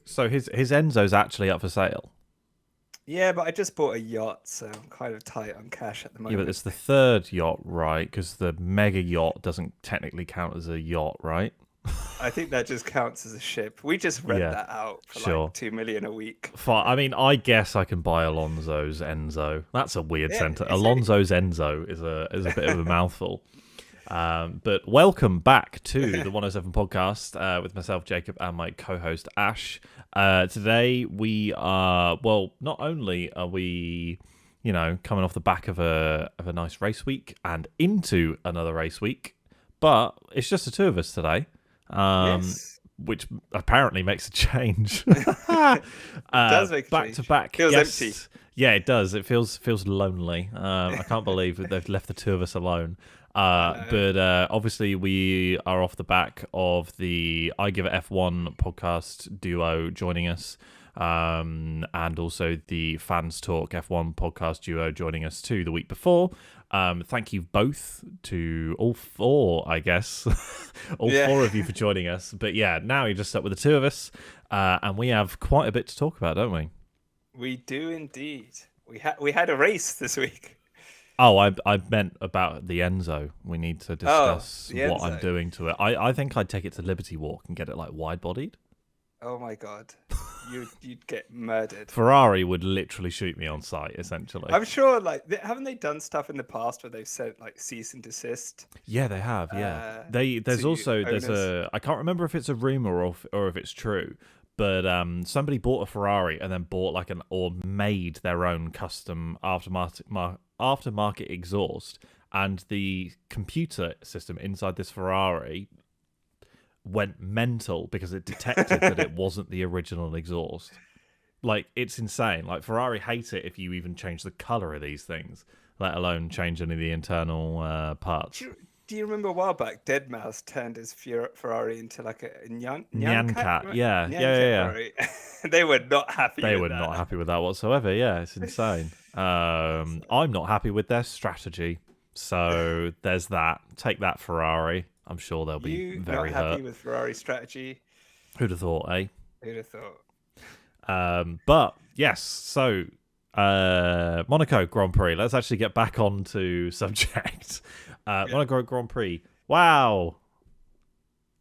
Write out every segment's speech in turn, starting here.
So his Enzo's actually up for sale. Yeah, but I just bought a yacht, so I'm kind of tight on cash at the Yeah, but moment. it's the third yacht, right? Because the mega yacht doesn't technically count as a yacht, right? I think that just counts as a ship. We just rent Yeah, that out for like sure. 2 million a week. Fine. I mean, I guess I can buy Alonso's Enzo. That's a weird Yeah, sentence. it's only. Alonso's Enzo is a bit of a mouthful. But welcome back to the 107 podcast with myself, Jacob, and my co-host Ash. Today we are not only are we, coming off the back of a nice race week and into another race week, but it's just the two of us today. Yes, Which apparently makes a change. it does make a Back to change. back, Feels yes, empty. yeah, it does. It feels lonely. I can't believe that they've left the two of us alone. I know. But obviously, we are off the back of the I Give It F1 podcast duo joining us, and also the Fans Talk F1 podcast duo joining us too the week before. Thank you both to all four, I guess, all Yeah, four of you for joining us. But yeah, now you're just stuck with the two of us, and we have quite a bit to talk about, don't we? we do indeed. We had a race this week. Oh, I meant about the Enzo. We need to Oh, discuss the what I'm Enzo. doing to it. I think I'd take it to Liberty Walk and get it like wide bodied. Oh my God, you'd get murdered. Ferrari would literally shoot me on sight, essentially. I'm sure. Like, haven't they done stuff in the past where they've sent like cease and desist Yeah, they have. Yeah, uh, there's to also owners? I can't remember if it's a rumor or if it's true, but somebody bought a Ferrari and then bought or made their own custom aftermarket exhaust, and the computer system inside this Ferrari went mental because it detected that it wasn't the original exhaust. Like, it's insane. Like, Ferrari hate it if you even change the color of these things, let alone change any of the internal parts. Do you remember a while back, Deadmau5 turned his Ferrari into like a Nyan Nyan Cat, yeah, yeah, Nyan yeah, Cat yeah. Ferrari? They were not happy They with were not that. happy with that whatsoever. Yeah, it's insane. I'm not happy with their strategy. So there's that. Take that, Ferrari. I'm sure they'll be You not very happy hurt. with Ferrari strategy? Who'd have thought, eh? Who'd have thought? But yes, so Monaco Grand Prix. Let's actually get back onto subject. Yeah. Monaco Grand Prix. Wow.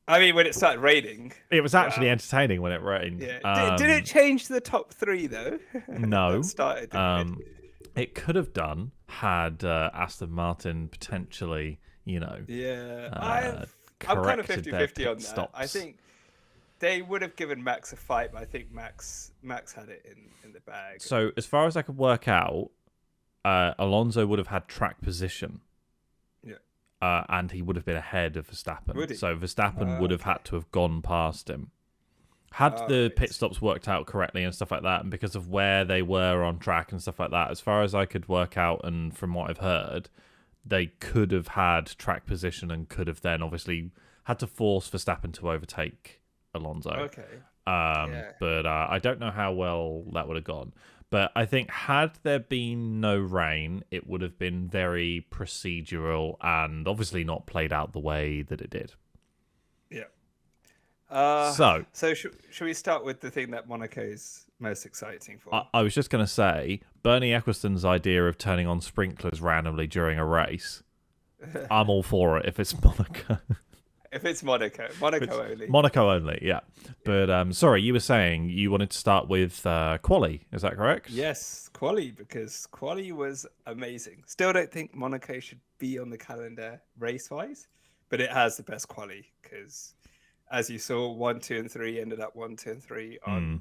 I mean, when it started raining, It was actually wow. entertaining when it rained. Yeah. Did it change the top three though? That No. started the grid. It could have done had Aston Martin potentially, Yeah, I'm kind of corrected their 50-50 on pit that. stops. I think they would have given Max a fight, but I think Max had it in the bag. So, as far as I could work out, Alonso would have had track position. Yeah. And he would have been ahead of Verstappen. Would he? So Verstappen would have Okay. had to have gone past him. Had the Right. pit stops worked out correctly and stuff like that, and because of where they were on track and stuff like that, as far as I could work out and from what I've heard, they could have had track position and could have then obviously had to force Verstappen to overtake Alonso. Okay. But I don't know how well that would have gone. But I think had there been no rain, it would have been very procedural and obviously not played out the way that it did. Yeah. So Should we start with the thing that Monaco's most exciting for? I was just going to say, Bernie Ecclestone's idea of turning on sprinklers randomly during a race, I'm all for it if it's Monaco. If it's Monaco only. Monaco only, yeah. But sorry, you were saying you wanted to start with quali, is that correct? Yes, quali, because quali was amazing. Still don't think Monaco should be on the calendar race-wise, but it has the best quali because, as you saw, 1, 2, and 3 ended up 1, 2, and 3 on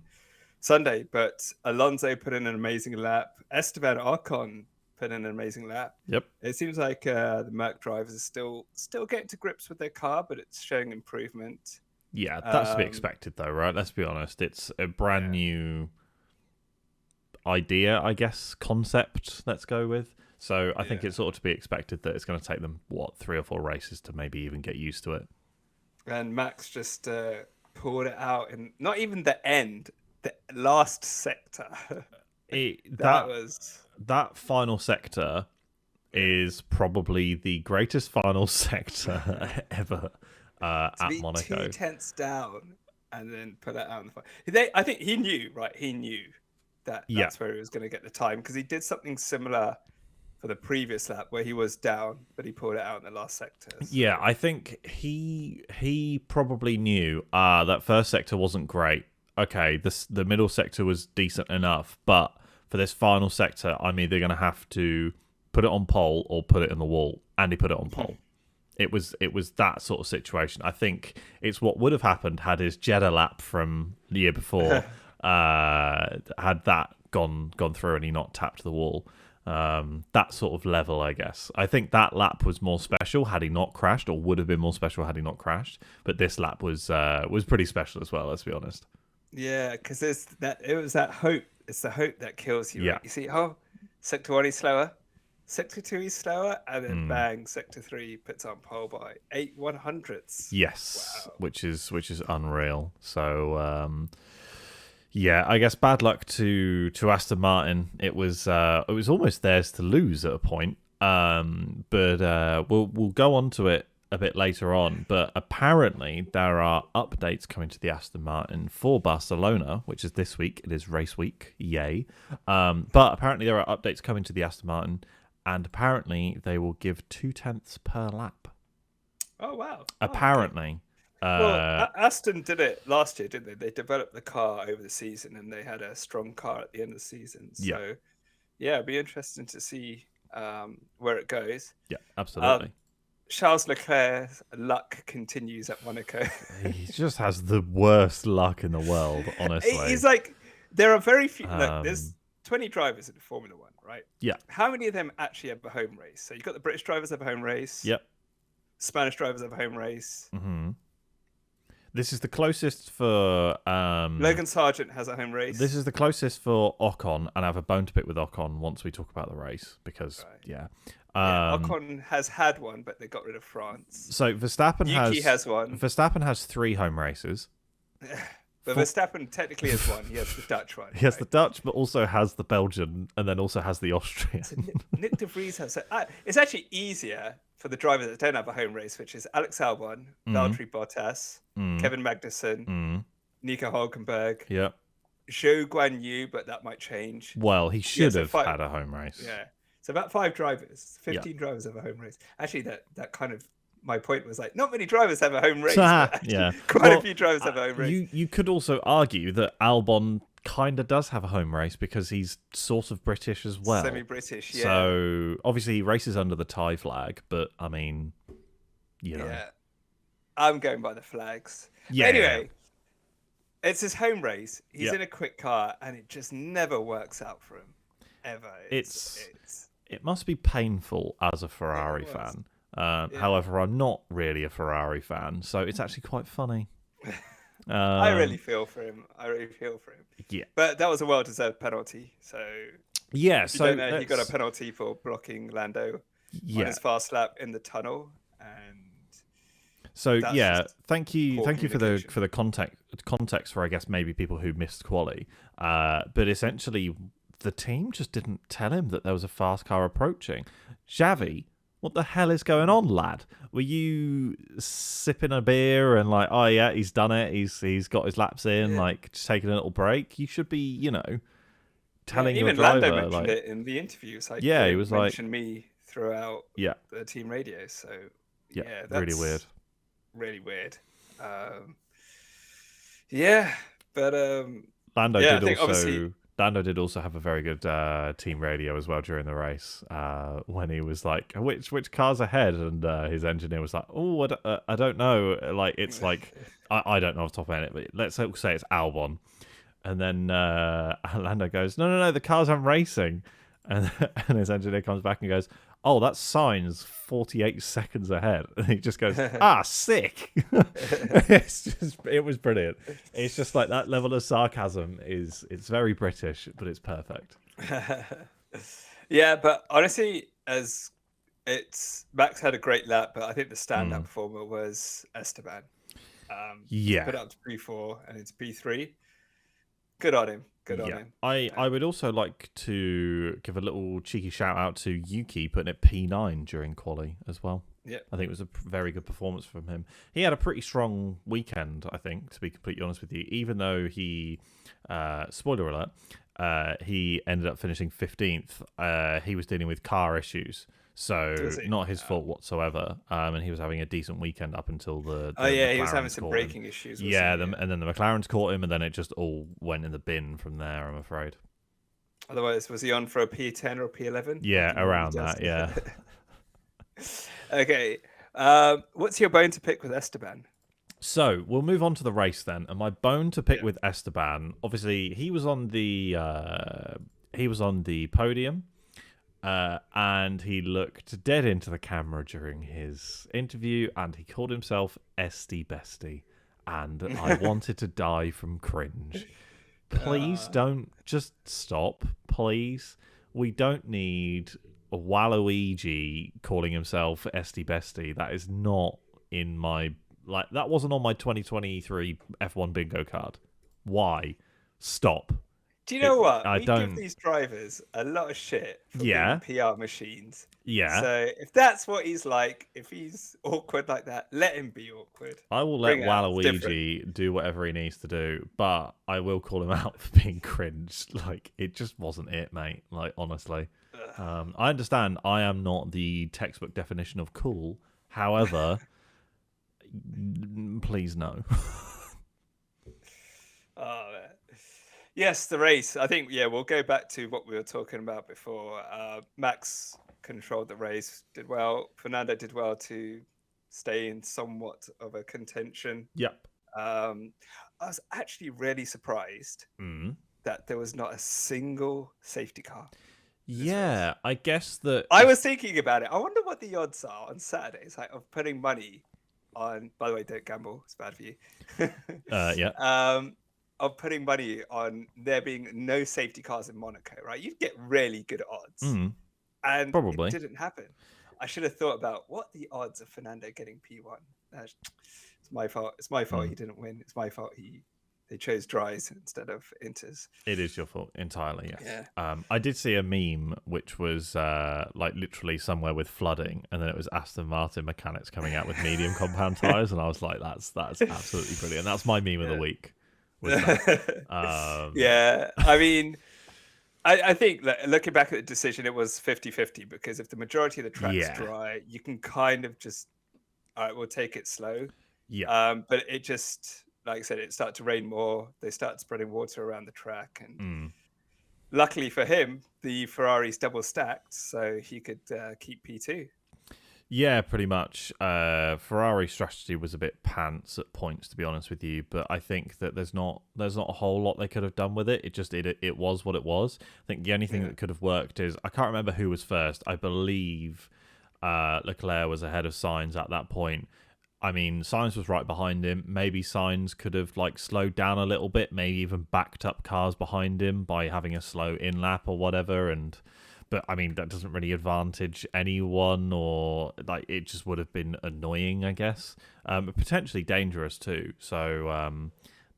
Sunday. But Alonso put in an amazing lap. Esteban Ocon put in an amazing lap. Yep. It seems like the Merc drivers are still getting to grips with their car, but it's showing improvement. Yeah, that's to be expected, though, right? Let's be honest. It's a brand new idea, I guess, concept, let's go with. So I think it's sort of to be expected that it's going to take them, 3 or 4 races to maybe even get used to it. And Max just pulled it out, and not even the end, the last sector. That final sector is probably the greatest final sector ever at Monaco. 2 tenths down. and then put that out in the I think he knew, right? He knew that Yeah. that's where he was going to get the time because he did something similar for the previous lap where he was down, but he pulled it out in the last sector. So. Yeah, I think he probably knew that first sector wasn't great. Okay, the middle sector was decent enough, but for this final sector, I'm either going to have to put it on pole or put it in the wall, and he put it on pole. It was that sort of situation. I think it's what would have happened had his Jeddah lap from the year before had that gone through and he not tapped the wall. That sort of level, I guess. I think that lap was more special had he not crashed, or would have been more special had he not crashed. But this lap was pretty special as well. Let's be honest. Yeah, because it was that hope. It's the hope that kills you. Yeah. Right? You see, sector 1 is slower, sector 2 is slower, and then bang, sector 3 puts on pole by 8/100ths. Yes, Wow. which is unreal. So yeah, I guess bad luck to Aston Martin. It was almost theirs to lose at a point. But we'll go on to it a bit later on. But apparently there are updates coming to the Aston Martin for Barcelona, which is this week. It is race week, yay! But apparently there are updates coming to the Aston Martin, and apparently they will give 0.2 per lap. Oh wow! Apparently. Okay. Well, Aston did it last year, didn't they? They developed the car over the season, and they had a strong car at the end of the season. So, yeah, it'd be interesting to see where it goes. Yeah, absolutely. Charles Leclerc's luck continues at Monaco. He just has the worst luck in the world, honestly. He's like, there are very few. Look, there's 20 drivers in Formula One, right? Yeah. How many of them actually have a home race? So you've got the British drivers have a home race. Yep. Spanish drivers have a home race. Mm-hmm. This is the closest for Logan Sargent has a home race. This is the closest for Ocon, and I have a bone to pick with Ocon once we talk about the race because Ocon has had one, but they got rid of France. So Verstappen has one. Verstappen has 3 home races. But Verstappen technically has one. He has the Dutch one. He has the Dutch, but also has the Belgian, and then also has the Austrian. So Nick de Vries has. It's actually easier for the drivers that don't have a home race, which is Alex Albon, Valtteri Bottas, Kevin Magnussen, Nico Hulkenberg, Zhou Guan Yu, but that might change. Well, he should have had a home race. Yeah. So about 5 drivers, 15 drivers have a home race. Actually, that kind of, my point was like, not many drivers have a home race. Quite a few drivers have a home race. You could also argue that Albon kind of does have a home race because he's sort of British as well. Semi-British, yeah. So obviously he races under the Thai flag, but I mean, you know. Yeah. I'm going by the flags. Yeah. Anyway, it's his home race. He's in a quick car, and it just never works out for him. Ever. It must be painful as a Ferrari fan. However, I'm not really a Ferrari fan, so it's actually quite funny. I really feel for him. Yeah. But that was a well-deserved penalty. So yeah, so he got a penalty for blocking Lando on his fast lap in the tunnel, and so thank you for the context for I guess maybe people who missed quali. But essentially, the team just didn't tell him that there was a fast car approaching. Xavi, what the hell is going on, lad? Were you sipping a beer and like, oh yeah, he's done it. He's got his laps in, like just taking a little break. You should be, telling your driver. Even Lando mentioned it in the interviews. Like, he was like, mentioned me throughout the team radio. So that's really weird. Really weird. But Lando did also have a very good team radio as well during the race when he was like, which car's ahead? And his engineer was like, oh, I don't know. Like, it's like, I don't know off the top of my head, but let's say it's Albon. And then Lando goes, no, the cars aren't racing. And his engineer comes back and goes, oh, that sign's 48 seconds ahead. And he just goes, sick. It was brilliant. It's just like that level of sarcasm it's very British, but it's perfect. Yeah, but honestly, Max had a great lap, but I think the stand-up performer was Esteban. Put up to P4 and it's P3. Good on him. Good on him. I would also like to give a little cheeky shout out to Yuki putting it P9 during quali as well. Yeah. I think it was a very good performance from him. He had a pretty strong weekend, I think, to be completely honest with you. Even though he, spoiler alert, he ended up finishing 15th. He was dealing with car issues, so Was he? not his fault whatsoever. And he was having a decent weekend up until the Oh yeah, he was having McLarens some caught him. braking issues. Yeah, Wasn't he? and then the McLarens caught him, and then it just all went in the bin from there, I'm afraid. Otherwise, was he on for a P10 or a P11? Yeah, Like he normally around does? that, yeah. Okay. What's your bone to pick with Esteban? So we'll move on to the race then, and my bone to pick Yeah. with Esteban. Obviously, he was on the podium, and he looked dead into the camera during his interview, and he called himself Esty Bestie, and I wanted to die from cringe. Please don't just stop, please. We don't need Waluigi calling himself Esty Bestie. That is not in my that wasn't on my 2023 F1 bingo card. Why? Stop. Do you know what? I We don't. give these drivers a lot of shit for Yeah. being PR machines. Yeah. So if that's what he's like, if he's awkward like that, let him be awkward. I will let Bring it out. It's different. Waluigi do whatever he needs to do, but I will call him out for being cringe. Like, it just wasn't it, mate. Like, honestly. I understand I am not the textbook definition of cool. However, please no. Oh, man. Yes, the race. I think, yeah, we'll go back to what we were talking about before. Max controlled the race, did well. Fernando did well to stay in somewhat of a contention. Yep. I was actually really surprised that there was not a single safety car. Yeah, I guess that... I was thinking about it. I wonder what the odds are on Saturdays, like, of putting money on... By the way, don't gamble. It's bad for you. Yeah. Of putting money on there being no safety cars in Monaco, right? You'd get really good odds. And probably. it didn't happen. I should have thought about what the odds of Fernando getting P1. It's my fault. It's my fault he didn't win. It's my fault they chose dries instead of inters. It is your fault entirely, yes. Yeah. I did see a meme which was like literally somewhere with flooding, and then it was Aston Martin mechanics coming out with medium compound tyres, and I was like, that's absolutely brilliant. That's my meme of the week. Yeah, I mean, I think looking back at the decision, it was 50-50 because if the majority of the track's dry, you can kind of just, all right, we'll take it slow. Yeah. But it just, like I said, it started to rain more. They started spreading water around the track. And luckily for him, the Ferrari's double stacked, so he could keep P2. Yeah, pretty much. Ferrari strategy was a bit pants at points, to be honest with you. But I think that there's not a whole lot they could have done with it. It just it was what it was. I think the only thing that could have worked is I can't remember who was first. I believe Leclerc was ahead of Sainz at that point. I mean, Sainz was right behind him. Maybe Sainz could have slowed down a little bit. Maybe even backed up cars behind him by having a slow in lap or whatever. But I mean, that doesn't really advantage anyone, or it just would have been annoying, I guess. Potentially dangerous too. So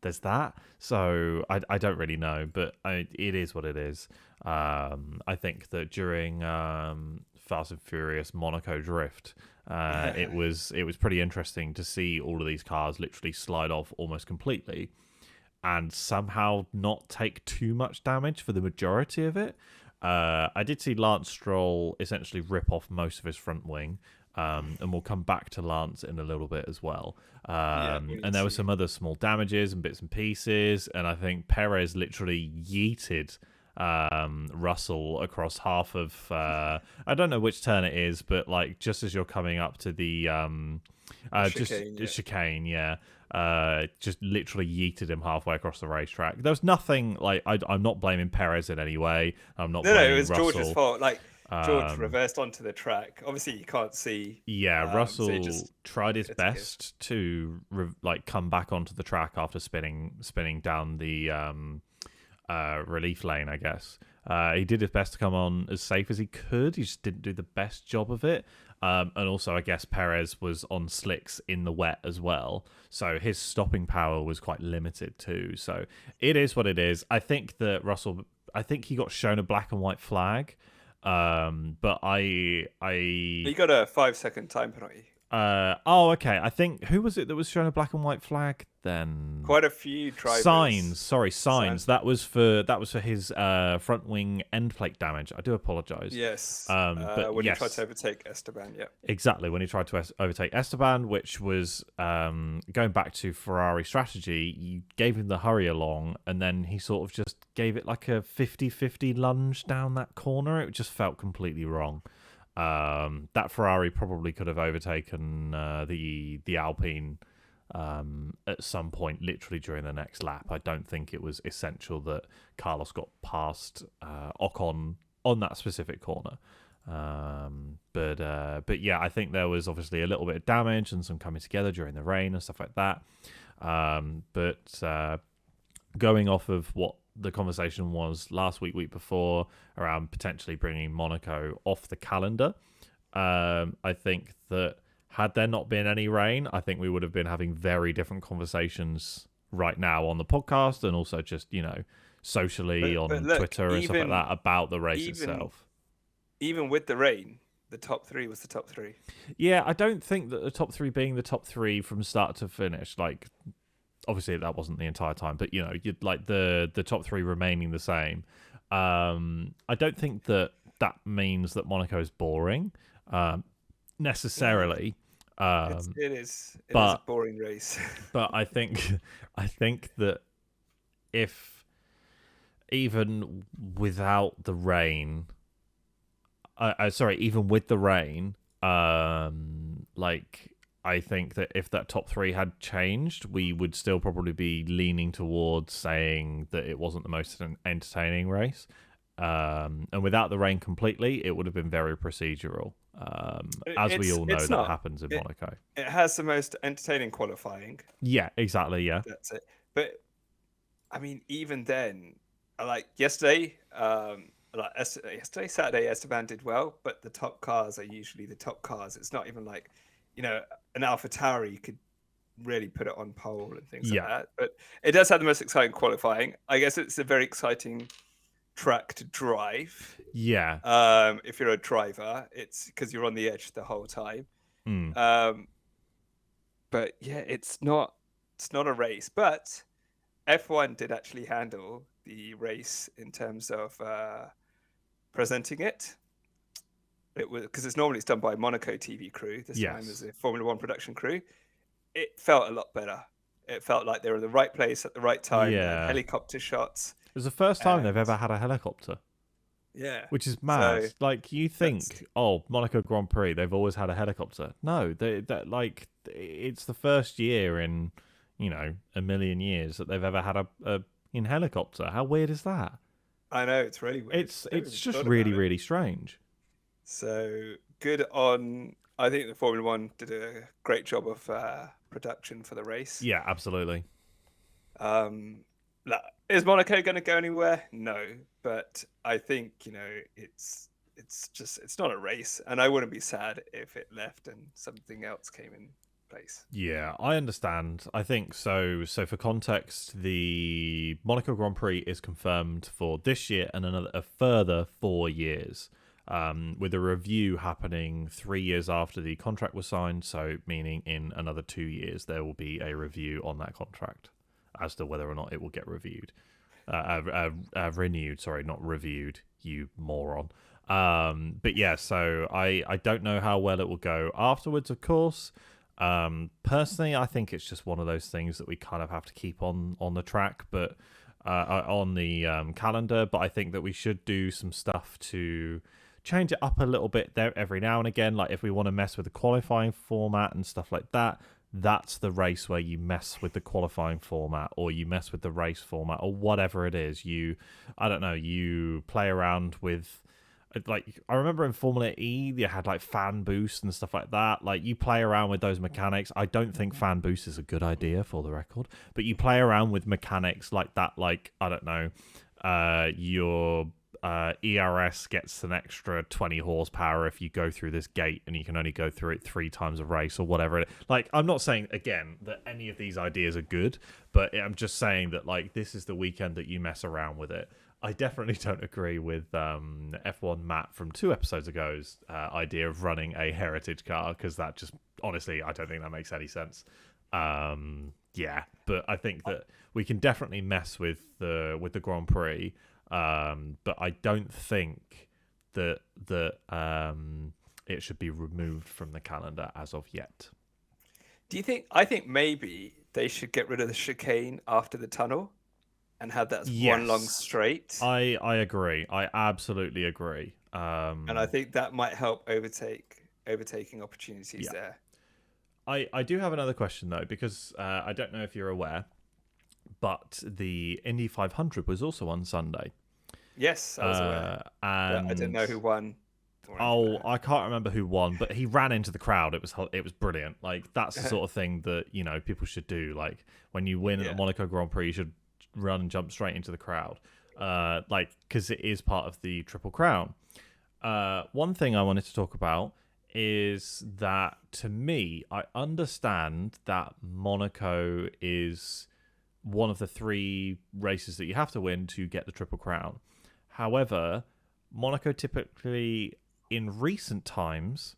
there's that. So I don't really know, but it is what it is. I think that during Fast and Furious Monaco Drift, it was pretty interesting to see all of these cars literally slide off almost completely, and somehow not take too much damage for the majority of it. I did see Lance Stroll essentially rip off most of his front wing, and we'll come back to Lance in a little bit as well. And there were some other small damages and bits and pieces, and I think Perez literally yeeted Russell across half of... I don't know which turn it is, but just as you're coming up to the chicane, yeah. Just literally yeeted him halfway across the racetrack. There was nothing I'm not blaming Perez in any way. I'm not blaming it was Russell. George's fault. George reversed onto the track. Obviously, you can't see. Yeah, Russell tried his best to come back onto the track after spinning down the relief lane, I guess. He did his best to come on as safe as he could. He just didn't do the best job of it. And also, I guess Perez was on slicks in the wet as well. So his stopping power was quite limited too. So it is what it is. I think that Russell, he got shown a black and white flag. But You got a 5-second time penalty. okay. I think who was it that was showing a black and white flag then? Quite a few drivers. Signs, sorry, signs. That was for his front wing end plate damage. I do apologise. Yes. But when yes, he tried to overtake Esteban, yeah. exactly when he tried to overtake Esteban, which was going back to Ferrari strategy. You gave him the hurry along, and then he sort of just gave it like a 50-50 lunge down that corner. It just felt completely wrong. That Ferrari probably could have overtaken the Alpine at some point, literally during the next lap. I don't think it was essential that Carlos got past Ocon on that specific corner. But yeah, I think there was obviously a little bit of damage and some coming together during the rain and stuff like that. But going off of what the conversation was last week before around potentially bringing Monaco off the calendar, I think that had there not been any rain, I think we would have been having very different conversations right now on the podcast and also just, socially on look, Twitter and stuff like that about the race itself. Even with the rain, the top three was the top three. Yeah, I don't think that the top three being the top three from start to finish, like, obviously that wasn't the entire time, but you'd like the top three remaining the same. I don't think that means that Monaco is boring necessarily. It is a boring race. But I think that if even without the rain, even with the rain, like, I think that if that top three had changed, we would still probably be leaning towards saying that it wasn't the most entertaining race. And without the rain completely, it would have been very procedural. As we all know, that happens in Monaco. It has the most entertaining qualifying. Yeah, exactly. Yeah, that's it. But I mean, even then, like yesterday, Saturday, Esteban did well, but the top cars are usually the top cars. It's not even like, an AlphaTauri, you could really put it on pole and things like that. But it does have the most exciting qualifying. I guess it's a very exciting track to drive. Yeah. If you're a driver, it's because you're on the edge the whole time. But yeah, it's not a race. But F1 did actually handle the race in terms of presenting it. It was because it's done by Monaco TV crew. This time as a Formula One production crew. It felt a lot better. It felt like they were in the right place at the right time. Yeah. Helicopter shots. It was the first time they've ever had a helicopter. Yeah. Which is mad. So, like, you think, Monaco Grand Prix, they've always had a helicopter. No, it's the first year in, a million years that they've ever had a helicopter. How weird is that? I know, it's really weird. It's just really, really strange. So good on. I think the Formula One did a great job of production for the race. Yeah, absolutely. Is Monaco going to go anywhere? No, but I think it's not a race, and I wouldn't be sad if it left and something else came in place. Yeah, I understand. I think so. So for context, the Monaco Grand Prix is confirmed for this year and a further 4 years. With a review happening 3 years after the contract was signed, so meaning in another 2 years there will be a review on that contract as to whether or not it will get renewed. Sorry, not reviewed, you moron. But yeah, so I don't know how well it will go afterwards, of course. Personally, I think it's just one of those things that we kind of have to keep on the track, but on the calendar. But I think that we should do some stuff to change it up a little bit there every now and again. Like if we want to mess with the qualifying format and stuff like that, that's the race where you mess with the qualifying format, or you mess with the race format, or whatever it is. You play around with, like, I remember in Formula E, you had like fan boost and stuff like that. Like, you play around with those mechanics. I don't think fan boost is a good idea, for the record, but you play around with mechanics like that. Like, I don't know, you're ERS gets an extra 20 horsepower if you go through this gate, and you can only go through it 3 times a race or whatever. Like, I'm not saying again that any of these ideas are good, but I'm just saying that like this is the weekend that you mess around with it. I definitely don't agree with F1 Matt from 2 episodes ago's idea of running a heritage car, because that just honestly I don't think that makes any sense. Yeah, but I think that we can definitely mess with the Grand Prix. But I don't think that it should be removed from the calendar as of yet. Do you think? I think maybe they should get rid of the chicane after the tunnel and have that as one long straight. I agree. I absolutely agree. And I think that might help overtaking opportunities there. I do have another question though, because I don't know if you're aware, but the Indy 500 was also on Sunday. Yes, I was aware. And I didn't know who won. I can't remember who won, but he ran into the crowd. It was brilliant. Like, that's the sort of thing that, you know, people should do. Like, when you win at the Monaco Grand Prix, you should run and jump straight into the crowd. Like, because it is part of the Triple Crown. One thing I wanted to talk about is that, to me, I understand that Monaco is one of the 3 races that you have to win to get the Triple Crown. However, Monaco typically, in recent times,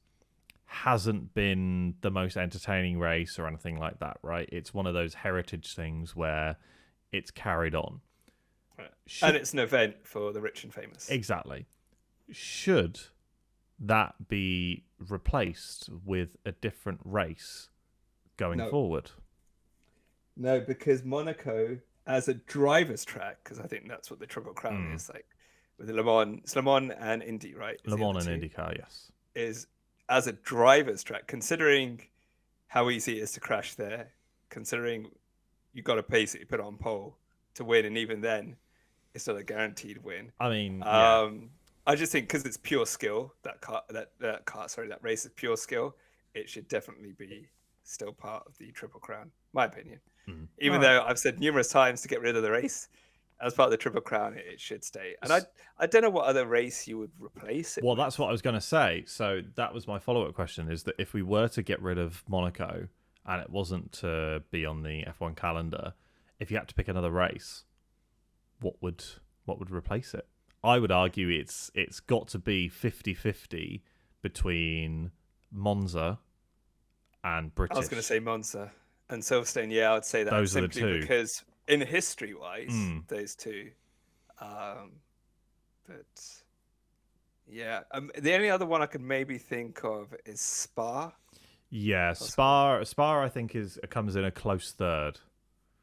hasn't been the most entertaining race or anything like that, right? It's one of those heritage things where it's carried on. And it's an event for the rich and famous. Exactly. Should that be replaced with a different race going forward? No, because Monaco, as a driver's track, because I think that's what the Triple Crown is, like with the Le Mans and Indy, right? Le Mans and IndyCar, yes. Is as a driver's track, considering how easy it is to crash there, considering you've got to basically put on pole to win, and even then, it's not a guaranteed win. I mean, I just think because it's pure skill, that race is pure skill. It should definitely be still part of the Triple Crown, my opinion. Even though I've said numerous times to get rid of the race, as part of the Triple Crown, it should stay. And I don't know what other race you would replace it with. That's what I was going to say. So that was my follow-up question, is that if we were to get rid of Monaco and it wasn't to be on the F1 calendar, if you had to pick another race, what would replace it? I would argue it's got to be 50-50 between Monza and British. I was going to say Monza and Silverstone. Yeah, I'd say that. Those are the 2. Because in history-wise, those 2. But yeah, the only other one I could maybe think of is Spa. Yeah, Spa I think comes in a close third.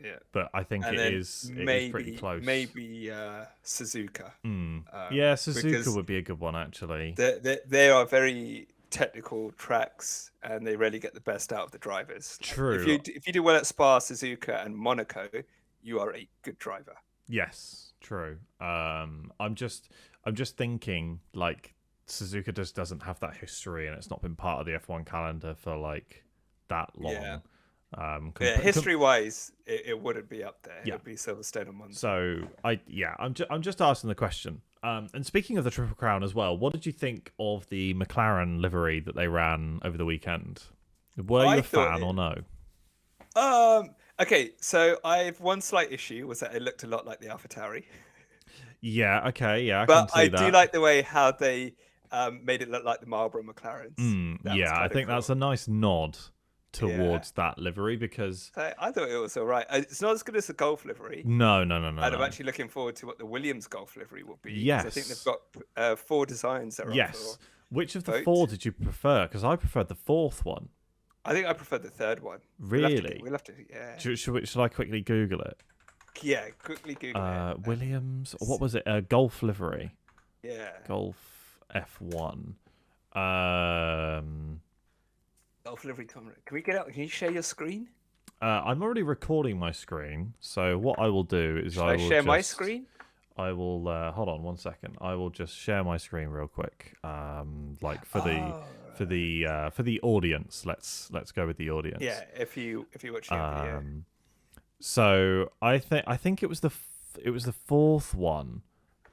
Yeah, but I think it is pretty close. Maybe Suzuka. Yeah, Suzuka would be a good one, actually. They are very technical tracks, and they really get the best out of the drivers. True. If you do well at Spa, Suzuka, and Monaco, you are a good driver. Yes, true. I'm just thinking, like, Suzuka just doesn't have that history, and it's not been part of the F1 calendar for like that long. Yeah. History-wise, it wouldn't be up there. Yeah. It would be Silverstone and Monza. So I'm just asking the question. And speaking of the Triple Crown as well, what did you think of the McLaren livery that they ran over the weekend? Were you a fan or no? Okay, so I have one slight issue, was that it looked a lot like the AlphaTauri. Yeah. Okay. Yeah. But I do like the way how they made it look like the Marlboro McLarens. Yeah, I think that's a nice nod towards that livery, because I thought it was all right. It's not as good as the Golf livery. No. And I'm actually looking forward to what the Williams Golf livery will be. Yes. I think they've got 4 designs that are up for Which of the vote. 4 did you prefer? Because I preferred the 4th one. I think I preferred the 3rd one. Really? We'll have to yeah. Should I quickly Google it? Yeah, quickly Google it. Williams, what was it? Golf livery. Yeah. Golf F1. Golf livery camera. Can we get out? Can you share your screen? I'm already recording my screen, so what I will do is Should I share my screen? I will hold on one second. I will just share my screen real quick. Like for the audience. Let's go with the audience. Yeah, if you watch your video. So I think it was the 4th one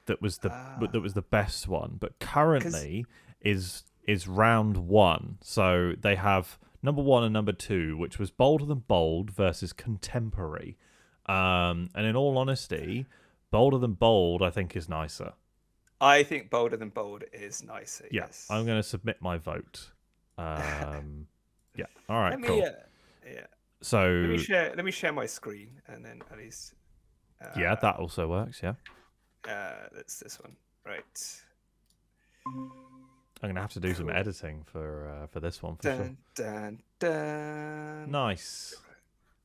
that was the best one. But 'cause currently is round one. So they have number one and number two, which was Bolder Than Bold versus Contemporary. And in all honesty, Bolder Than Bold I think is nicer. I think Bolder Than Bold is nicer. Yeah, Yes. I'm going to submit my vote. Yeah. All right. Let me. Cool. Yeah. So Let me share my screen, and then at least. yeah, that also works. Yeah. That's this one, right? I'm gonna have to do some editing for this one for sure. Dun, dun. Nice.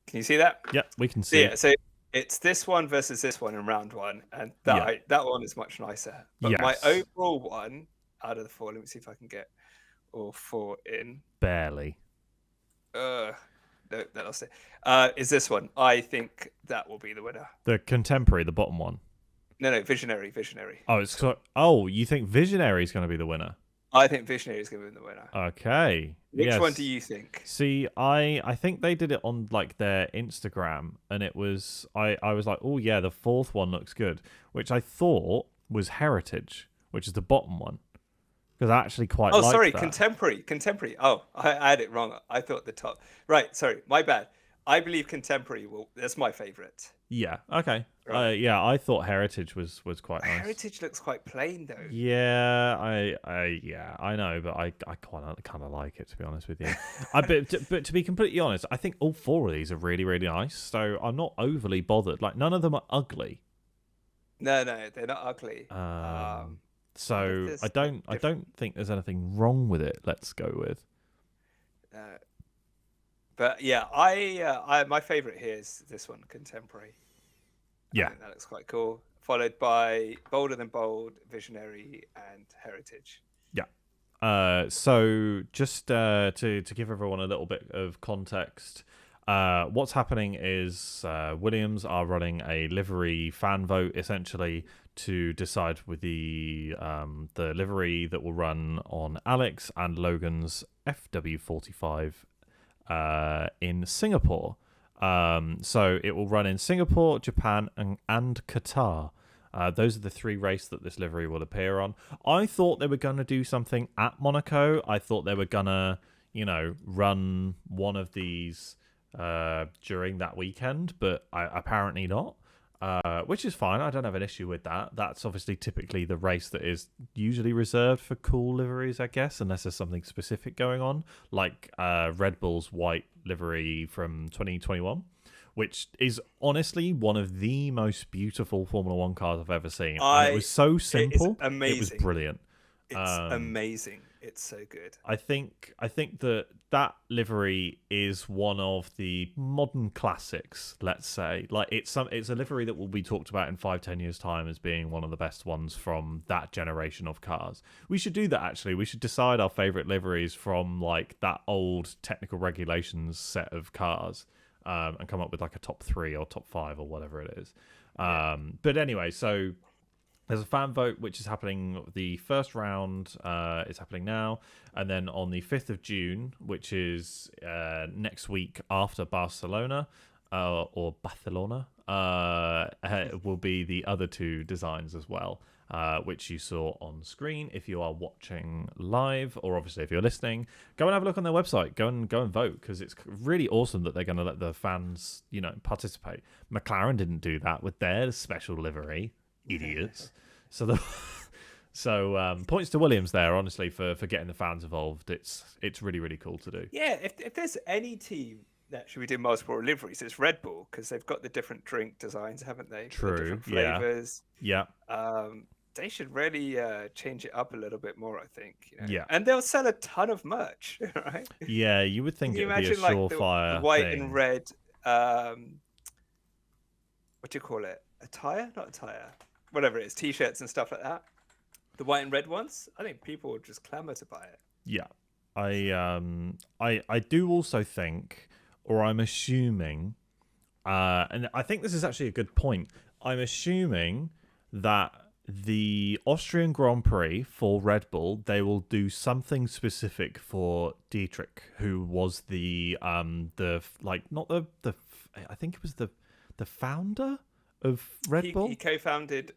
Can you see that? Yeah, we can see. Yeah. So it's this one versus this one in round one, and that one is much nicer. But my overall one out of the four, let me see if I can get all four in. Barely. No, that'll stay. Is this one? I think that will be the winner. The Contemporary, the bottom one. No, Visionary. Oh, you think Visionary is going to be the winner? I think Visionary is going to be the winner. Okay. Which one do you think? See, I think they did it on like their Instagram, and it was I was like, oh yeah, the fourth one looks good, which I thought was Heritage, which is the bottom one, because I actually quite. Oh, sorry, that. Contemporary. Oh, I had it wrong. I thought the top. Right, sorry, my bad. I believe Contemporary that's my favorite. Yeah. Okay. Right. Yeah, I thought Heritage was quite nice. Heritage looks quite plain though. Yeah, I know, but I kind of like it, to be honest with you. But to be completely honest, I think all four of these are really really nice. So I'm not overly bothered. Like none of them are ugly. No, they're not ugly. So I don't think there's anything wrong with it. Let's go with. But yeah, I my favorite here is this one, Contemporary. Yeah, I think that looks quite cool. Followed by Bolder Than Bold, Visionary, and Heritage. Yeah. So just to give everyone a little bit of context, what's happening is Williams are running a livery fan vote essentially to decide with the livery that will run on Alex and Logan's FW45 in Singapore. So it will run in Singapore, Japan, and Qatar. Those are the three races that this livery will appear on. I thought they were going to do something at Monaco. I thought they were going to, run one of these during that weekend, but apparently not. Which is fine. I don't have an issue with that. That's obviously typically the race that is usually reserved for cool liveries, I guess, unless there's something specific going on, like Red Bull's white livery from 2021, which is honestly one of the most beautiful Formula One cars I've ever seen. And it was so simple. It's amazing. It was brilliant. It's amazing. It's so good. I think that livery is one of the modern classics, let's say. Like it's a livery that will be talked about in 5-10 years time as being one of the best ones from that generation of cars. We should do that actually. We should decide our favorite liveries from like that old technical regulations set of cars, and come up with like a top 3 or top 5 or whatever it is. But anyway, so there's a fan vote which is happening. The first round is happening now, and then on the 5th of June, which is next week after Barcelona or Barcelona, will be the other two designs as well, which you saw on screen. If you are watching live, or obviously if you're listening, go and have a look on their website. Go and vote, because it's really awesome that they're going to let the fans, participate. McLaren didn't do that with their special livery. Idiots. So points to Williams there, honestly, for getting the fans involved. It's really really cool to do. Yeah, if there's any team that should be doing multiple liveries, it's Red Bull, because they've got the different drink designs, haven't they? True. The different flavors. Yeah. They should really change it up a little bit more, I think. Yeah. And they'll sell a ton of merch, right? Yeah, you would think it would be a surefire the white thing. and red. What do you call it? Attire? Not attire. Whatever it is, t-shirts and stuff like that. The white and red ones, I think people would just clamor to buy it. Yeah, I do also think, or I'm assuming, and I think this is actually a good point. I'm assuming that the Austrian Grand Prix for Red Bull, they will do something specific for Dietrich, who was I think it was the founder of Red Bull? He co-founded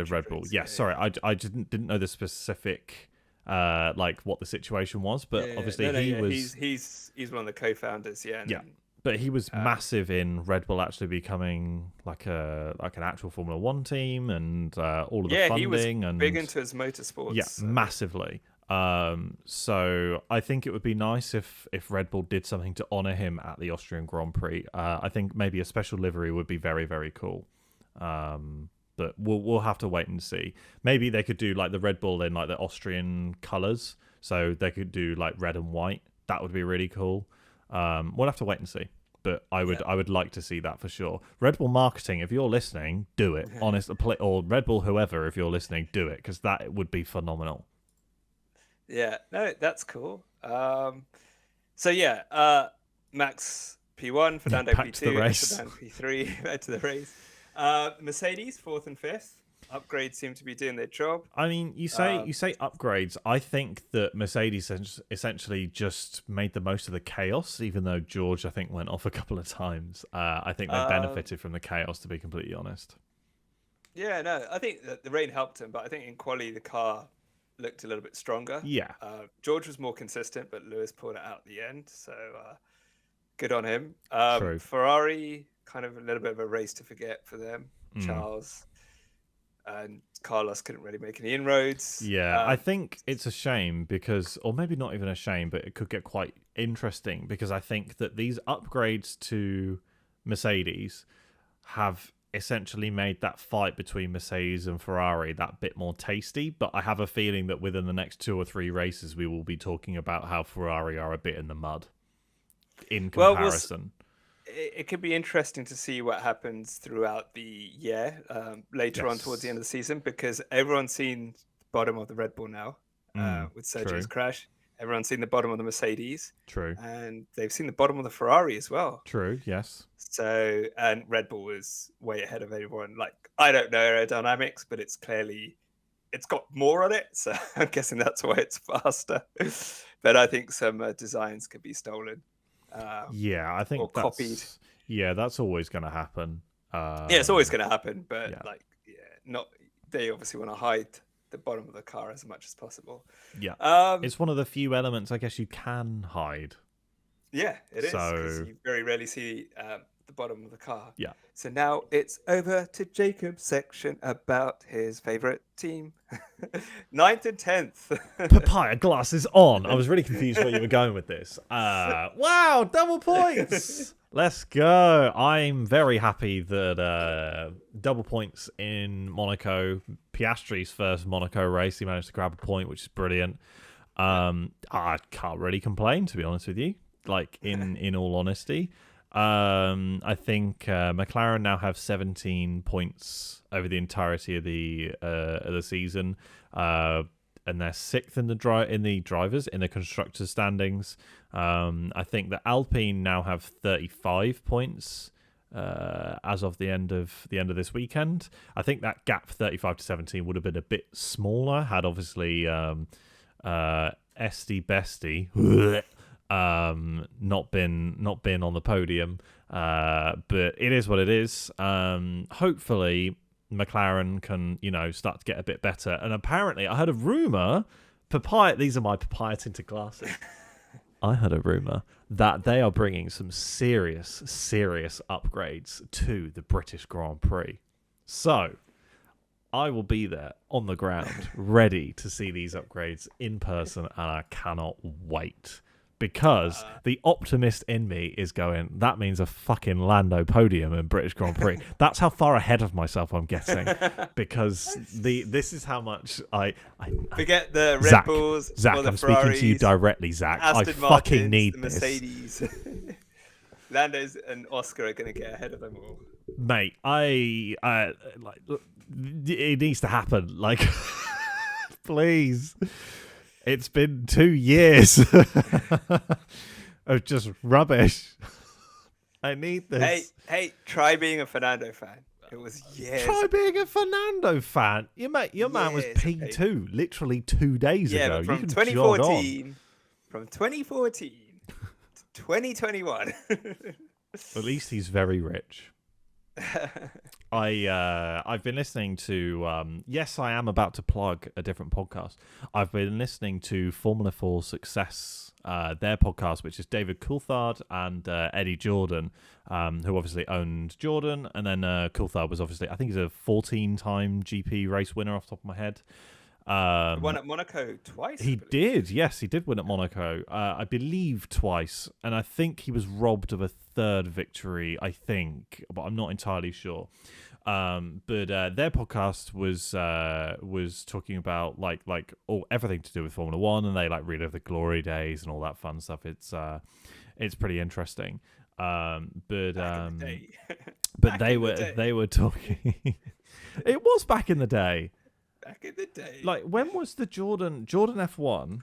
Red Bull. Yeah, sorry, I didn't know the specific like what the situation was, but obviously he was. He's one of the co-founders. Yeah. And yeah. But he was massive in Red Bull actually becoming like an actual Formula One team and all of the funding. He was and big into his motorsports. Yeah, massively. So I think it would be nice if Red Bull did something to honour him at the Austrian Grand Prix. I think maybe a special livery would be very, very cool. But we'll have to wait and see. Maybe they could do like the Red Bull in like the Austrian colours. So they could do like red and white. That would be really cool. We'll have to wait and see, but I would like to see that for sure. Red Bull marketing, if you're listening, do it. Or Red Bull, whoever, if you're listening, do it because that would be phenomenal. Yeah, no, that's cool. So Max P1, Fernando P2, Fernando P3, back to the race. Mercedes 4th and 5th. Upgrades seem to be doing their job. I mean, you say upgrades. I think that Mercedes essentially just made the most of the chaos, even though George, I think, went off a couple of times. I think they benefited from the chaos, to be completely honest. Yeah, no, I think that the rain helped him, but I think in quali the car looked a little bit stronger. Yeah. George was more consistent, but Lewis pulled it out at the end, so good on him. True. Ferrari, kind of a little bit of a race to forget for them. Charles and Carlos couldn't really make any inroads. Yeah, I think it's a shame because, or maybe not even a shame, but it could get quite interesting because I think that these upgrades to Mercedes have essentially made that fight between Mercedes and Ferrari that bit more tasty. But I have a feeling that within the next 2 or 3 races, we will be talking about how Ferrari are a bit in the mud in comparison. It could be interesting to see what happens throughout the year, later on towards the end of the season, because everyone's seen the bottom of the Red Bull now with Sergio's crash. Everyone's seen the bottom of the Mercedes. True. And they've seen the bottom of the Ferrari as well. True, yes. So, and Red Bull is way ahead of everyone. Like, I don't know aerodynamics, but it's got more on it. So I'm guessing that's why it's faster. But I think some designs could be stolen. I think or copied. Yeah, that's always going to happen. It's always going to happen, but they obviously want to hide the bottom of the car as much as possible. Yeah, it's one of the few elements I guess you can hide. Yeah, it is because you very rarely see the bottom of the car. Yeah. So now it's over to Jacob's section about his favorite team. 9th and 10th. Papaya glasses on. I was really confused where you were going with this. Wow, double points. Let's go. I'm very happy that double points in Monaco. Piastri's first Monaco race. He managed to grab a point, which is brilliant. I can't really complain, to be honest with you. Like, in all honesty. I think McLaren now have 17 points over the entirety of the season, and they're 6th in the constructors standings. I think that Alpine now have 35 points as of the end of this weekend. I think that gap 35 to 17 would have been a bit smaller had obviously Esty Bestie not been on the podium, but it is what it is. Hopefully McLaren can start to get a bit better, and apparently I heard a rumor, these are my papaya tinted glasses. I heard a rumor that they are bringing some serious upgrades to the British Grand Prix, so I will be there on the ground ready to see these upgrades in person, and I cannot wait. Because the optimist in me is going, that means a fucking Lando podium in British Grand Prix. That's how far ahead of myself I'm getting. Because this is how much I forget the Red Bulls. Zach, or the I'm Ferraris, speaking to you directly, Zach. Aston I Martins, fucking need the Mercedes. Lando's and Oscar are going to get ahead of them all. Mate, it needs to happen. Like, please. It's been 2 years of just rubbish. I need this. Hey, try being a Fernando fan. It was years. Try being a Fernando fan. Your man was P2 literally 2 days ago. Yeah, from 2014 to 2021. At least he's very rich. I've been listening to yes, I am about to plug a different podcast. I've been listening to Formula 4 Success, their podcast, which is David Coulthard and Eddie Jordan, who obviously owned Jordan, and then Coulthard was obviously, I think he's a 14-time GP race winner off the top of my head. Won at Monaco twice. He did, yes, he did win at Monaco, I believe twice, and I think he was robbed of a third victory, I think, but I'm not entirely sure. But their podcast was talking about like everything to do with Formula One, and they like relive the glory days and all that fun stuff. It's pretty interesting. But Back they in were the day. they were talking. It was back in the day. Back in the day. Like, when was the Jordan F1?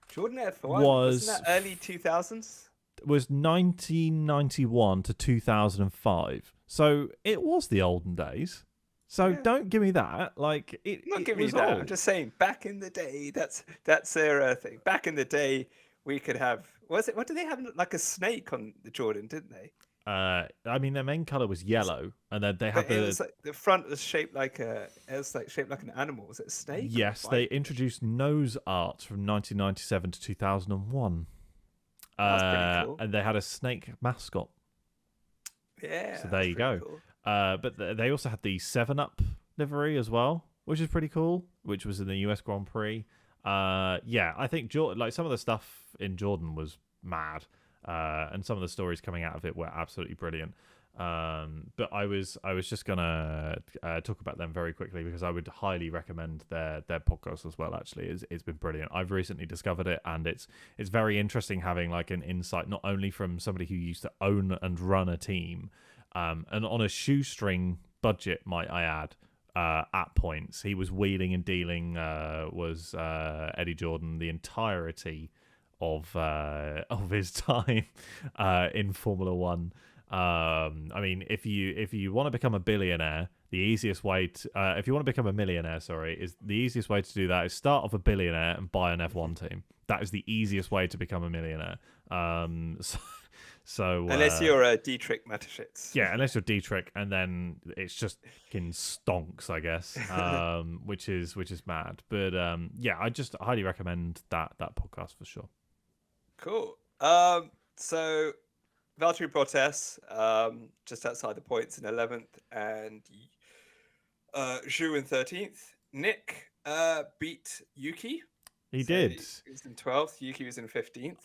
Jordan F1 wasn't that early 2000s? Was 1991 to 2005. So it was the olden days. So don't give me that. Like, I'm not it giving you was that. old. I'm just saying, back in the day, that's their thing. Back in the day, we could have. What did they have? Like a snake on the Jordan, didn't they? I mean, their main color was yellow, and then they had But it was like the front was shaped like shaped like an animal. Was it a snake? yes, they introduced nose art from 1997 to 2001. That's pretty cool. And they had a snake mascot. Yeah. So there you go. Cool. But they also had the 7-Up livery as well, which is pretty cool, which was in the US Grand Prix. Yeah, I think Jordan, like, some of the stuff in Jordan was mad, and some of the stories coming out of it were absolutely brilliant. But I was just gonna talk about them very quickly because I would highly recommend their podcast as well. Actually, it's been brilliant. I've recently discovered it, and it's very interesting having like an insight not only from somebody who used to own and run a team, and on a shoestring budget, might I add. At points, he was wheeling and dealing. Was Eddie Jordan the entirety of his time in Formula One? I mean, if you want to become a billionaire, the easiest way to if you want to become a millionaire, is the easiest way to do that is start off a billionaire and buy an F1 team. That is the easiest way to become a millionaire. So unless you're Dietrich Mateschitz. Yeah, unless you're Dietrich, and then it's just fucking stonks, I guess, which is mad. But yeah, I just highly recommend that podcast for sure. Cool. So Valtteri Bottas, just outside the points in 11th, and Zhou in 13th. Nick beat Yuki. He did. He was in 12th. Yuki was in 15th.